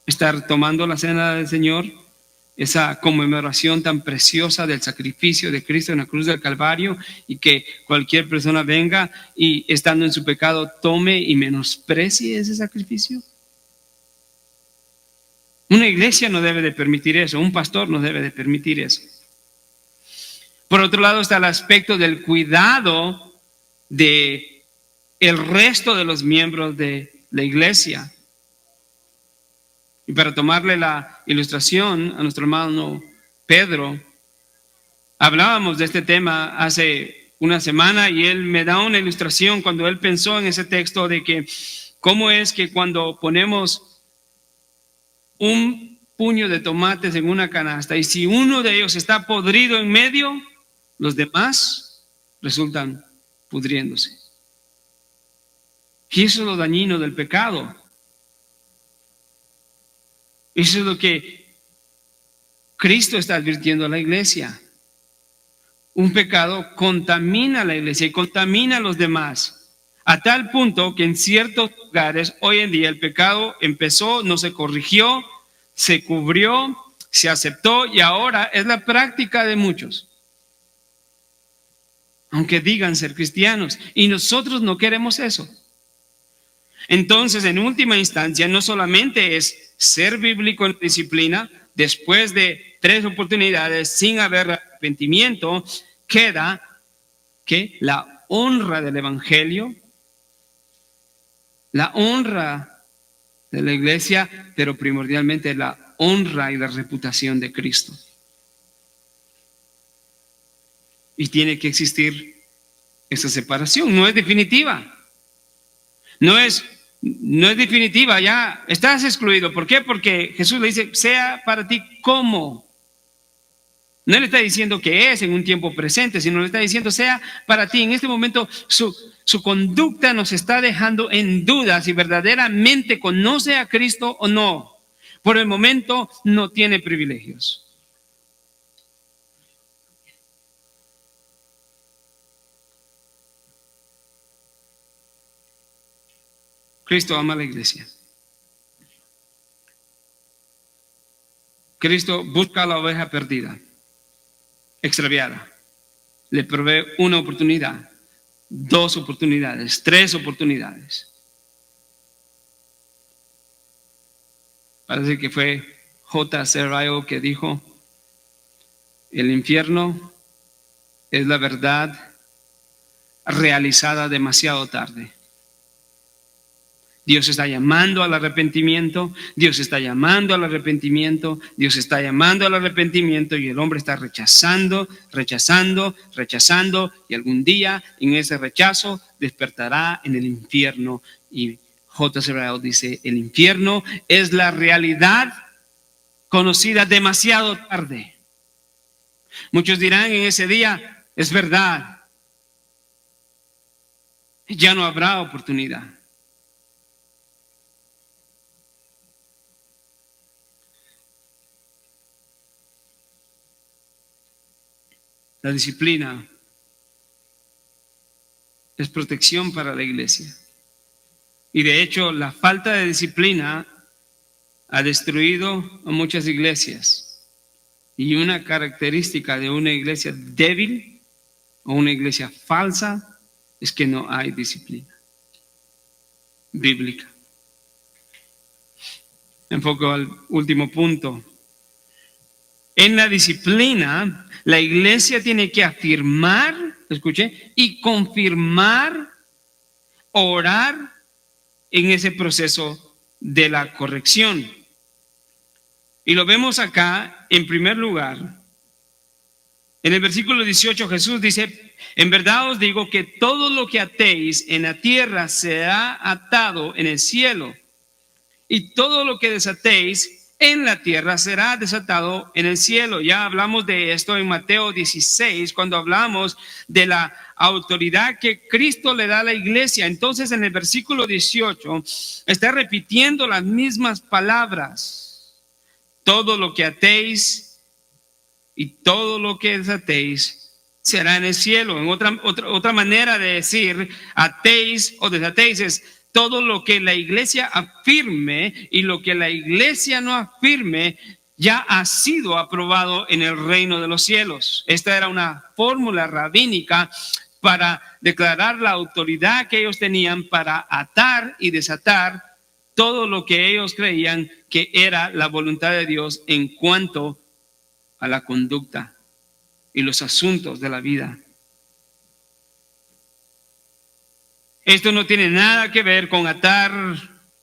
Estar tomando la cena del Señor, esa conmemoración tan preciosa del sacrificio de Cristo en la cruz del Calvario, y que cualquier persona venga y estando en su pecado tome y menosprecie ese sacrificio. Una iglesia no debe de permitir eso, un pastor no debe de permitir eso. Por otro lado está el aspecto del cuidado de el resto de los miembros de la iglesia. Y para tomarle la ilustración a nuestro hermano Pedro, hablábamos de este tema hace una semana y él me da una ilustración cuando él pensó en ese texto de que cómo es que cuando ponemos un puño de tomates en una canasta y si uno de ellos está podrido en medio, los demás resultan pudriéndose. Y eso es lo dañino del pecado. Eso es lo que Cristo está advirtiendo a la iglesia. Un pecado contamina a la iglesia y contamina a los demás, a tal punto que en ciertos lugares hoy en día el pecado empezó, no se corrigió, se cubrió, se aceptó y ahora es la práctica de muchos, aunque digan ser cristianos, y nosotros no queremos eso. Entonces, en última instancia, no solamente es ser bíblico en disciplina, después de 3 oportunidades sin haber arrepentimiento, queda que la honra del evangelio, la honra de la iglesia, pero primordialmente la honra y la reputación de Cristo. Y tiene que existir esa separación, no es definitiva. No es definitiva, ya estás excluido. ¿Por qué? Porque Jesús le dice, sea para ti como. No le está diciendo que es en un tiempo presente, sino le está diciendo, sea para ti. En este momento su conducta nos está dejando en duda si verdaderamente conoce a Cristo o no. Por el momento no tiene privilegios. Cristo ama a la iglesia. Cristo busca a la oveja perdida, extraviada. Le provee una oportunidad, 2 oportunidades, 3 oportunidades. Parece que fue J.C. Ryle que dijo, el infierno es la verdad realizada demasiado tarde. Dios está llamando al arrepentimiento, Dios está llamando al arrepentimiento, Dios está llamando al arrepentimiento y el hombre está rechazando y algún día en ese rechazo despertará en el infierno. Y J.C. Ryle dice, el infierno es la realidad conocida demasiado tarde. Muchos dirán en ese día, es verdad, ya no habrá oportunidad. La disciplina es protección para la iglesia. Y de hecho, la falta de disciplina ha destruido a muchas iglesias. Y una característica de una iglesia débil o una iglesia falsa es que no hay disciplina bíblica. Enfoco al último punto. En la disciplina, la iglesia tiene que afirmar, escuche, y confirmar, orar en ese proceso de la corrección. Y lo vemos acá, en primer lugar, En el versículo 18 Jesús dice: en verdad os digo que todo lo que atéis en la tierra será atado en el cielo, y todo lo que desatéis en la tierra será desatado en el cielo. Ya hablamos de esto en Mateo 16, cuando hablamos de la autoridad que Cristo le da a la iglesia. Entonces en el versículo 18 está repitiendo las mismas palabras: todo lo que atéis y todo lo que desatéis será en el cielo. En otra manera de decir atéis o desatéis es todo lo que la iglesia afirme, y lo que la iglesia no afirme ya ha sido aprobado en el reino de los cielos. Esta era una fórmula rabínica para declarar la autoridad que ellos tenían para atar y desatar todo lo que ellos creían que era la voluntad de Dios en cuanto a la conducta y los asuntos de la vida. Esto no tiene nada que ver con atar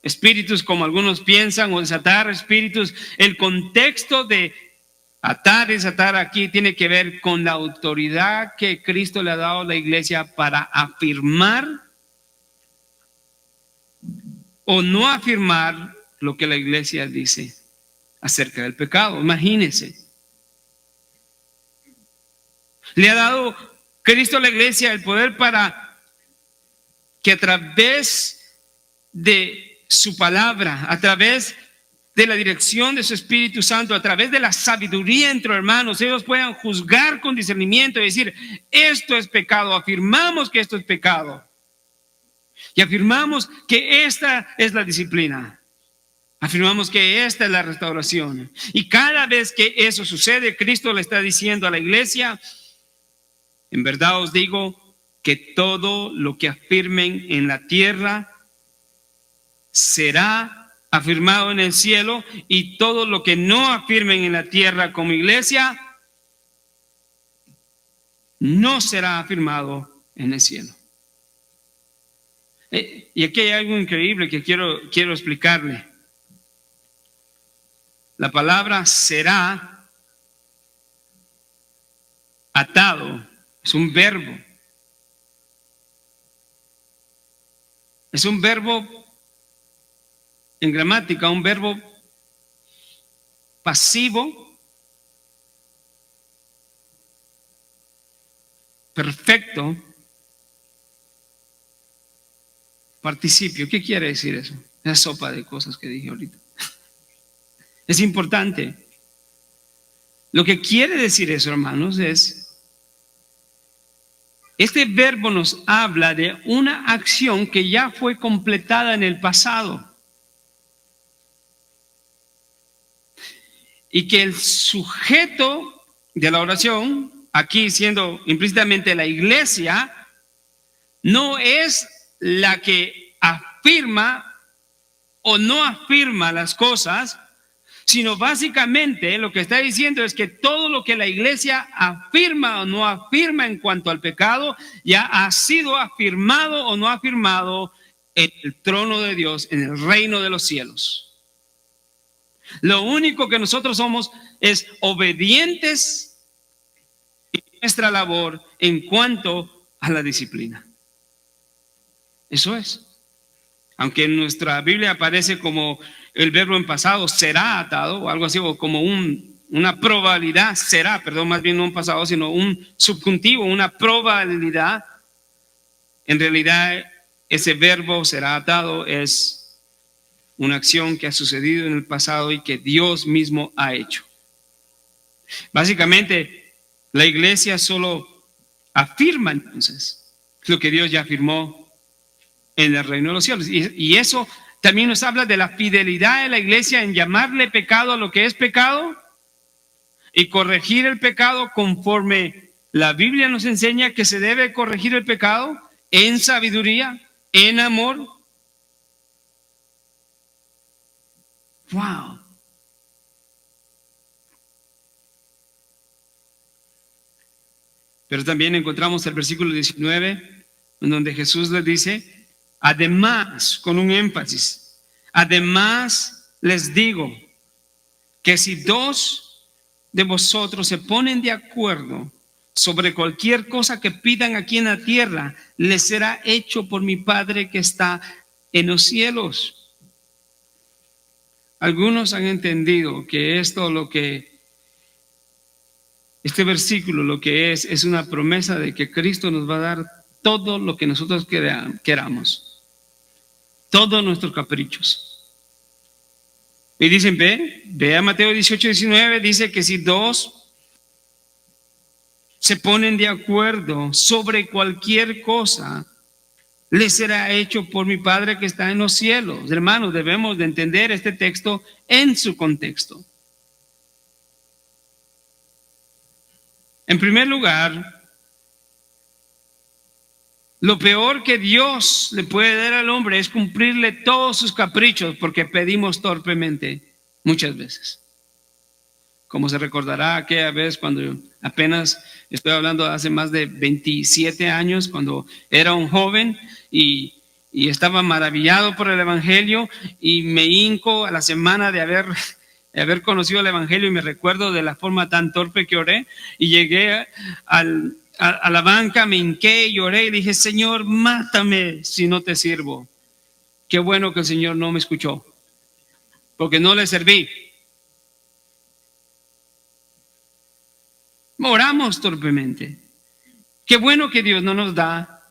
espíritus como algunos piensan, o desatar espíritus. El contexto de atar y desatar aquí tiene que ver con la autoridad que Cristo le ha dado a la iglesia para afirmar o no afirmar lo que la iglesia dice acerca del pecado. Imagínense. Le ha dado Cristo a la iglesia el poder para que a través de su palabra, a través de la dirección de su Espíritu Santo, a través de la sabiduría entre hermanos, ellos puedan juzgar con discernimiento y decir: esto es pecado. Afirmamos que esto es pecado, y afirmamos que esta es la disciplina, afirmamos que esta es la restauración. Y cada vez que eso sucede, Cristo le está diciendo a la iglesia: en verdad os digo que todo lo que afirmen en la tierra será afirmado en el cielo, y todo lo que no afirmen en la tierra como iglesia no será afirmado en el cielo. Y aquí hay algo increíble que quiero explicarle. La palabra será atado es un verbo. Es un verbo en gramática, un verbo pasivo, perfecto, participio. ¿Qué quiere decir eso? Esa sopa de cosas que dije ahorita. Es importante. Lo que quiere decir eso, hermanos, es: este verbo nos habla de una acción que ya fue completada en el pasado, y que el sujeto de la oración, aquí siendo implícitamente la iglesia, no es la que afirma o no afirma las cosas, sino básicamente lo que está diciendo es que todo lo que la iglesia afirma o no afirma en cuanto al pecado ya ha sido afirmado o no afirmado en el trono de Dios, en el reino de los cielos. Lo único que nosotros somos es obedientes en nuestra labor en cuanto a la disciplina. Eso es. Aunque en nuestra Biblia aparece como el verbo en pasado, será atado, o algo así, o como una probabilidad, será, perdón, más bien no un pasado, sino un subjuntivo, una probabilidad. En realidad, ese verbo será atado es una acción que ha sucedido en el pasado y que Dios mismo ha hecho. Básicamente, la iglesia solo afirma entonces lo que Dios ya afirmó en el reino de los cielos. Y eso también nos habla de la fidelidad de la iglesia en llamarle pecado a lo que es pecado y corregir el pecado conforme la Biblia nos enseña que se debe corregir el pecado, en sabiduría, en amor. Wow. Pero también encontramos el versículo 19, en donde Jesús les dice: además, con un énfasis, además les digo que si dos de vosotros se ponen de acuerdo sobre cualquier cosa que pidan aquí en la tierra, les será hecho por mi Padre que está en los cielos. Algunos han entendido que este versículo lo que es una promesa de que Cristo nos va a dar todo lo que nosotros queramos, todos nuestros caprichos. Y dicen, ve a Mateo 18:19, dice que si dos se ponen de acuerdo sobre cualquier cosa, les será hecho por mi Padre que está en los cielos. Hermanos, debemos de entender este texto en su contexto. En primer lugar, lo peor que Dios le puede dar al hombre es cumplirle todos sus caprichos, porque pedimos torpemente muchas veces. Como se recordará aquella vez cuando apenas, estoy hablando de hace más de 27 años, cuando era un joven y estaba maravillado por el Evangelio, y me hinco a la semana de haber conocido el Evangelio, y me recuerdo de la forma tan torpe que oré, y llegué a la banca, me hinqué y oré y dije, Señor, mátame si no te sirvo. Qué bueno que el Señor no me escuchó, porque no le serví. Oramos torpemente. Qué bueno que Dios no nos da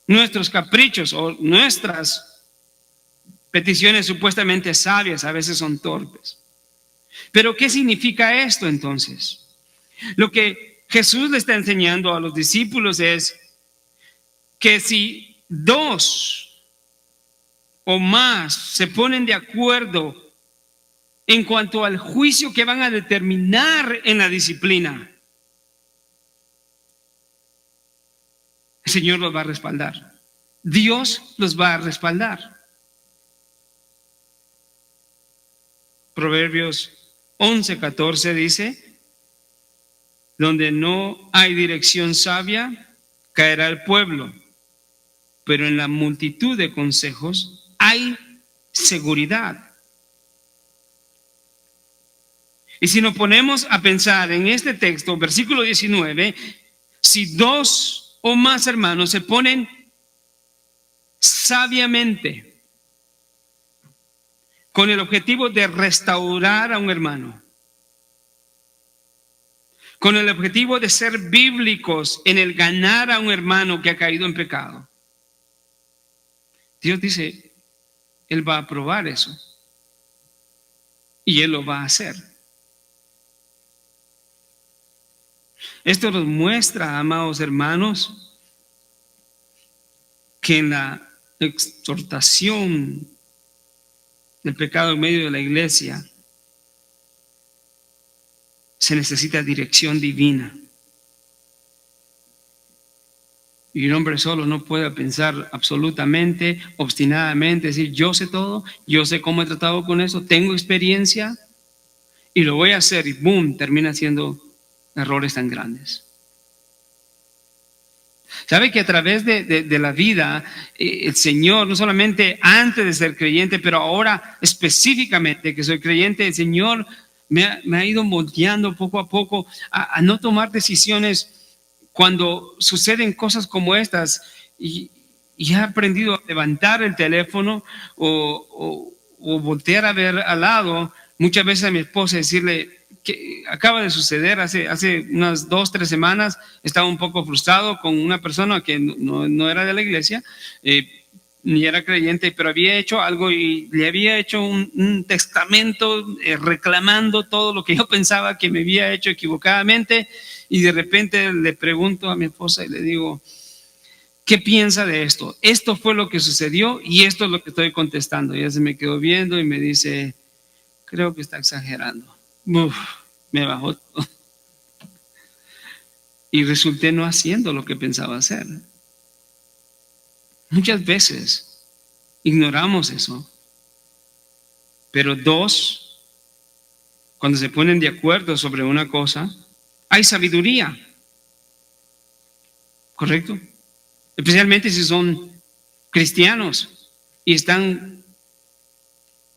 nuestros caprichos o nuestras peticiones supuestamente sabias, a veces son torpes. Pero ¿qué significa esto entonces? Lo que Jesús le está enseñando a los discípulos es que si dos o más se ponen de acuerdo en cuanto al juicio que van a determinar en la disciplina, el Señor los va a respaldar. Dios los va a respaldar. Proverbios 11:14 dice, donde no hay dirección sabia, caerá el pueblo, pero en la multitud de consejos hay seguridad. Y si nos ponemos a pensar en este texto, versículo 19, si dos o más hermanos se ponen sabiamente con el objetivo de restaurar a un hermano, con el objetivo de ser bíblicos en el ganar a un hermano que ha caído en pecado, Dios dice, Él va a aprobar eso y Él lo va a hacer. Esto nos muestra, amados hermanos, que en la exhortación del pecado en medio de la iglesia se necesita dirección divina. Y un hombre solo no puede pensar absolutamente, obstinadamente, decir, yo sé todo, yo sé cómo he tratado con eso, tengo experiencia y lo voy a hacer, y boom, termina haciendo errores tan grandes. ¿Sabe que a través de la vida, el Señor, no solamente antes de ser creyente, pero ahora específicamente que soy creyente, el Señor me ha ido moldeando poco a poco a no tomar decisiones cuando suceden cosas como estas, y he aprendido a levantar el teléfono o voltear a ver al lado, muchas veces a mi esposa, decirle, que acaba de suceder hace unas 2-3 semanas, estaba un poco frustrado con una persona que no era de la iglesia, ni era creyente, pero había hecho algo y le había hecho un testamento reclamando todo lo que yo pensaba que me había hecho equivocadamente, y de repente le pregunto a mi esposa y le digo, ¿qué piensa de esto? Esto fue lo que sucedió y esto es lo que estoy contestando. Y ella se me quedó viendo y me dice, creo que está exagerando. Uf, me bajó todo. Y resulté no haciendo lo que pensaba hacer. Muchas veces ignoramos eso. Pero dos, cuando se ponen de acuerdo sobre una cosa, hay sabiduría. ¿Correcto? Especialmente si son cristianos y están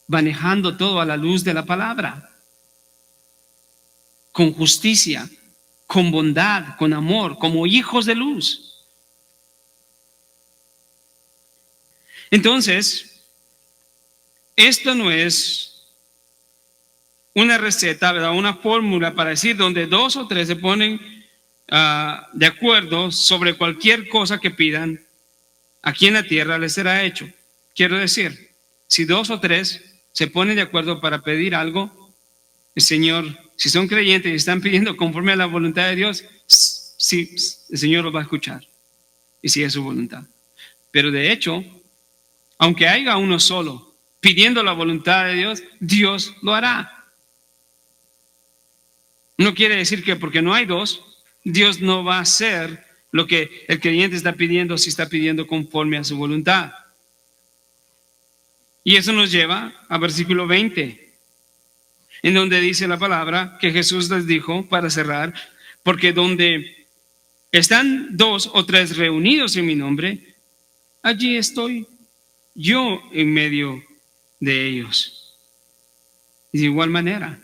manejando todo a la luz de la palabra, con justicia, con bondad, con amor, como hijos de luz. Entonces, esto no es una receta, ¿verdad? Una fórmula para decir donde 2 o 3 se ponen de acuerdo sobre cualquier cosa que pidan, aquí en la tierra les será hecho. Quiero decir, si 2 o 3 se ponen de acuerdo para pedir algo, el Señor, si son creyentes y están pidiendo conforme a la voluntad de Dios, sí, el Señor los va a escuchar. Y si es su voluntad. Pero de hecho, aunque haya uno solo pidiendo la voluntad de Dios, Dios lo hará. No quiere decir que porque no hay 2, Dios no va a hacer lo que el creyente está pidiendo si está pidiendo conforme a su voluntad. Y eso nos lleva a versículo 20, en donde dice la palabra que Jesús les dijo, para cerrar, porque donde están 2 o 3 reunidos en mi nombre, allí estoy yo en medio de ellos. Y de igual manera,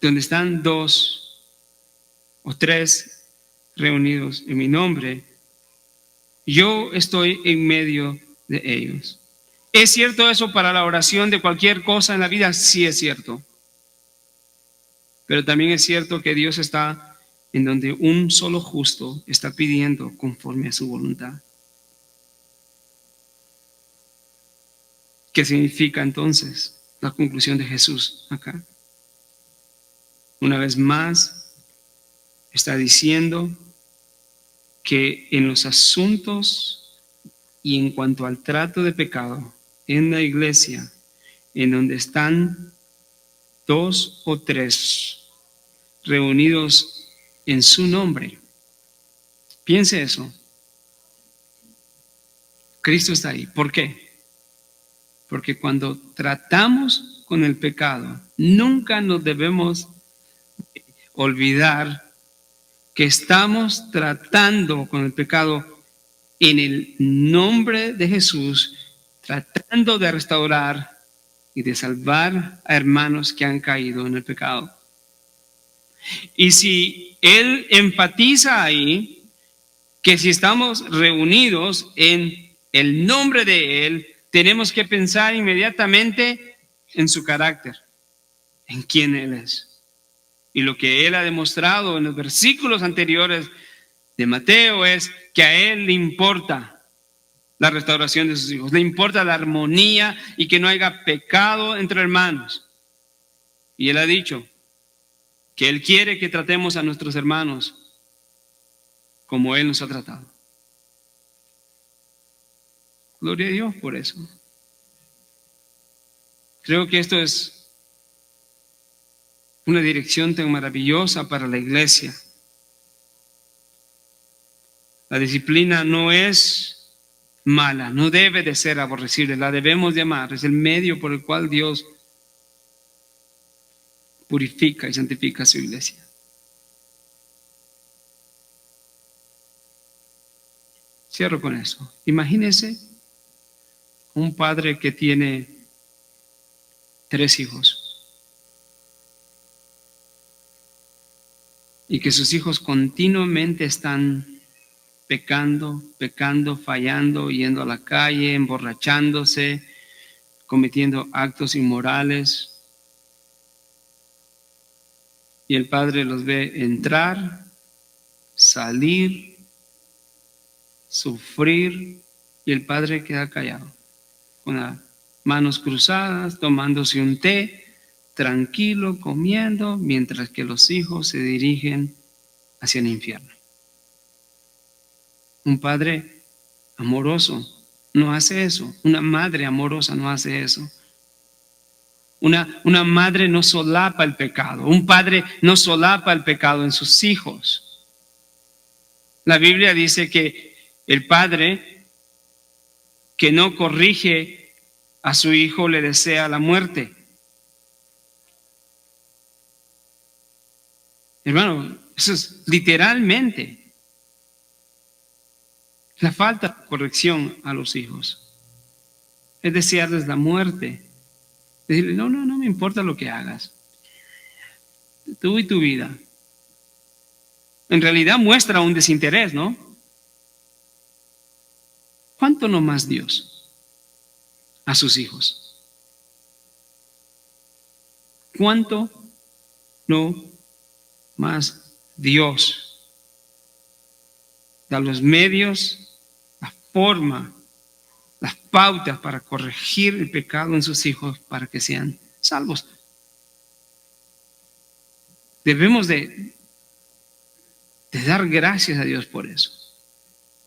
donde están 2 o 3 reunidos en mi nombre, yo estoy en medio de ellos. ¿Es cierto eso para la oración de cualquier cosa en la vida? Sí es cierto. Pero también es cierto que Dios está en donde un solo justo está pidiendo conforme a su voluntad. ¿Qué significa entonces la conclusión de Jesús acá? Una vez más, está diciendo que en los asuntos y en cuanto al trato de pecado en la iglesia, en donde están 2 o 3 reunidos en su nombre, piense eso. Cristo está ahí. ¿Por qué? Porque cuando tratamos con el pecado, nunca nos debemos olvidar que estamos tratando con el pecado en el nombre de Jesús, tratando de restaurar y de salvar a hermanos que han caído en el pecado. Y si Él enfatiza ahí que si estamos reunidos en el nombre de Él, tenemos que pensar inmediatamente en su carácter, en quién Él es. Y lo que Él ha demostrado en los versículos anteriores de Mateo es que a Él le importa la restauración de sus hijos, le importa la armonía y que no haya pecado entre hermanos. Y Él ha dicho que Él quiere que tratemos a nuestros hermanos como Él nos ha tratado. Gloria a Dios por eso. Creo que esto es una dirección tan maravillosa para la iglesia. La disciplina no es mala, no debe de ser aborrecible, la debemos de amar. Es el medio por el cual Dios purifica y santifica a su iglesia. Cierro con eso. Imagínese un padre que tiene 3 hijos y que sus hijos continuamente están pecando, fallando, yendo a la calle, emborrachándose, cometiendo actos inmorales. Y el padre los ve entrar, salir, sufrir, y el padre queda callado, con las manos cruzadas, tomándose un té, tranquilo, comiendo, mientras que los hijos se dirigen hacia el infierno. Un padre amoroso no hace eso. Una madre amorosa no hace eso. Una madre no solapa el pecado. Un padre no solapa el pecado en sus hijos. La Biblia dice que el padre que no corrige a su hijo le desea la muerte. Hermano, eso es literalmente la falta de corrección a los hijos. Es desearles la muerte. Decirle, no me importa lo que hagas. Tú y tu vida. en realidad muestra un desinterés, ¿no? ¿Cuánto no más Dios a sus hijos? ¿Cuánto no más Dios da los medios, la forma, las pautas para corregir el pecado en sus hijos para que sean salvos? Debemos de dar gracias a Dios por eso.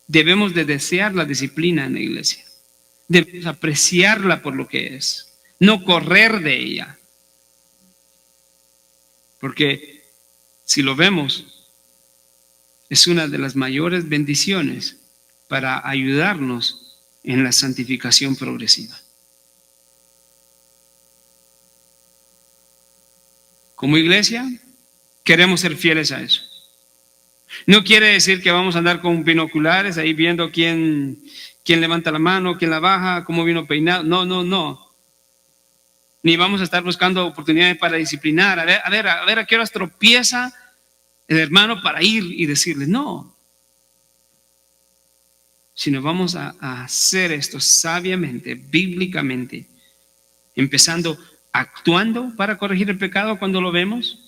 Debemos de desear la disciplina en la iglesia. Debemos apreciarla por lo que es, no correr de ella. Porque si lo vemos, es una de las mayores bendiciones para ayudarnos en la santificación progresiva. Como iglesia, queremos ser fieles a eso. No quiere decir que vamos a andar con binoculares ahí viendo quién levanta la mano, quién la baja, cómo vino peinado. No. Ni vamos a estar buscando oportunidades para disciplinar. A ver a qué horas tropieza el hermano para ir y decirle no. Sino vamos a hacer esto sabiamente, bíblicamente, empezando actuando para corregir el pecado cuando lo vemos.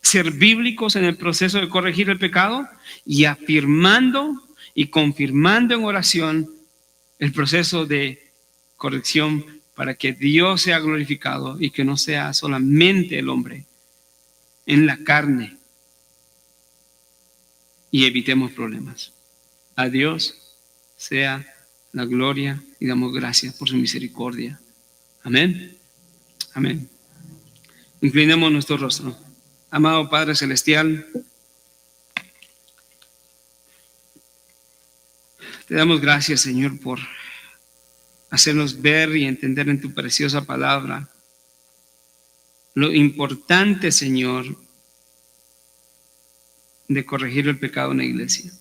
Ser bíblicos en el proceso de corregir el pecado y afirmando y confirmando en oración el proceso de corrección para que Dios sea glorificado y que no sea solamente el hombre en la carne, y evitemos problemas. A Dios sea la gloria y damos gracias por su misericordia. Amén. Amén. Inclinemos nuestro rostro. Amado Padre Celestial, te damos gracias, Señor, por hacernos ver y entender en tu preciosa palabra lo importante, Señor, de corregir el pecado en la iglesia.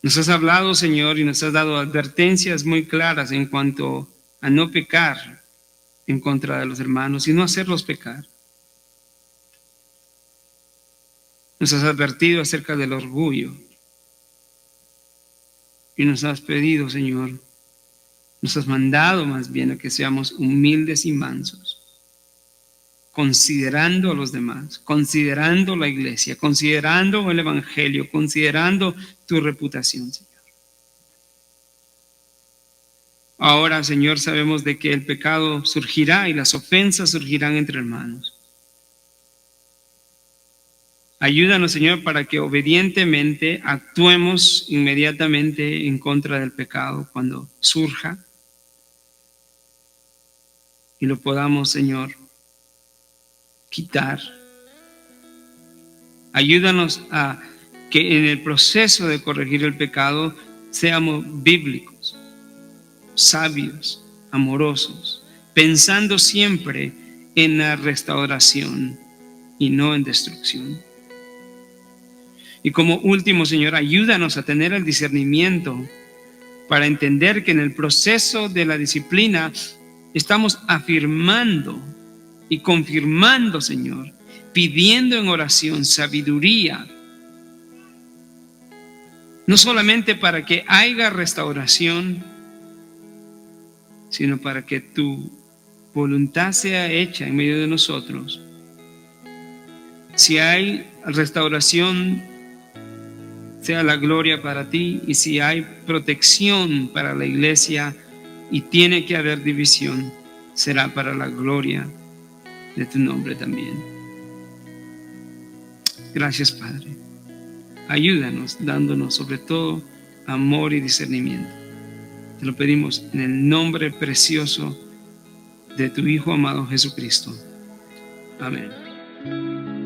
Nos has hablado, Señor, y nos has dado advertencias muy claras en cuanto a no pecar en contra de los hermanos y no hacerlos pecar. Nos has advertido acerca del orgullo y nos has pedido, Señor, nos has mandado más bien a que seamos humildes y mansos, considerando a los demás, considerando la iglesia, considerando el evangelio, considerando tu reputación, Señor. Ahora, Señor, sabemos de que el pecado surgirá y las ofensas surgirán entre hermanos. Ayúdanos, Señor, para que obedientemente actuemos inmediatamente en contra del pecado cuando surja y lo podamos, Señor, quitar. Ayúdanos a que en el proceso de corregir el pecado seamos bíblicos, sabios, amorosos, pensando siempre en la restauración y no en destrucción. Y como último, Señor, ayúdanos a tener el discernimiento para entender que en el proceso de la disciplina estamos afirmando y confirmando, Señor, pidiendo en oración sabiduría, no solamente para que haya restauración, sino para que tu voluntad sea hecha en medio de nosotros. Si hay restauración, sea la gloria para ti, y si hay protección para la iglesia y tiene que haber división, será para la gloria de tu nombre también. Gracias, Padre. Ayúdanos dándonos sobre todo amor y discernimiento. Te lo pedimos en el nombre precioso de tu Hijo amado Jesucristo. Amén.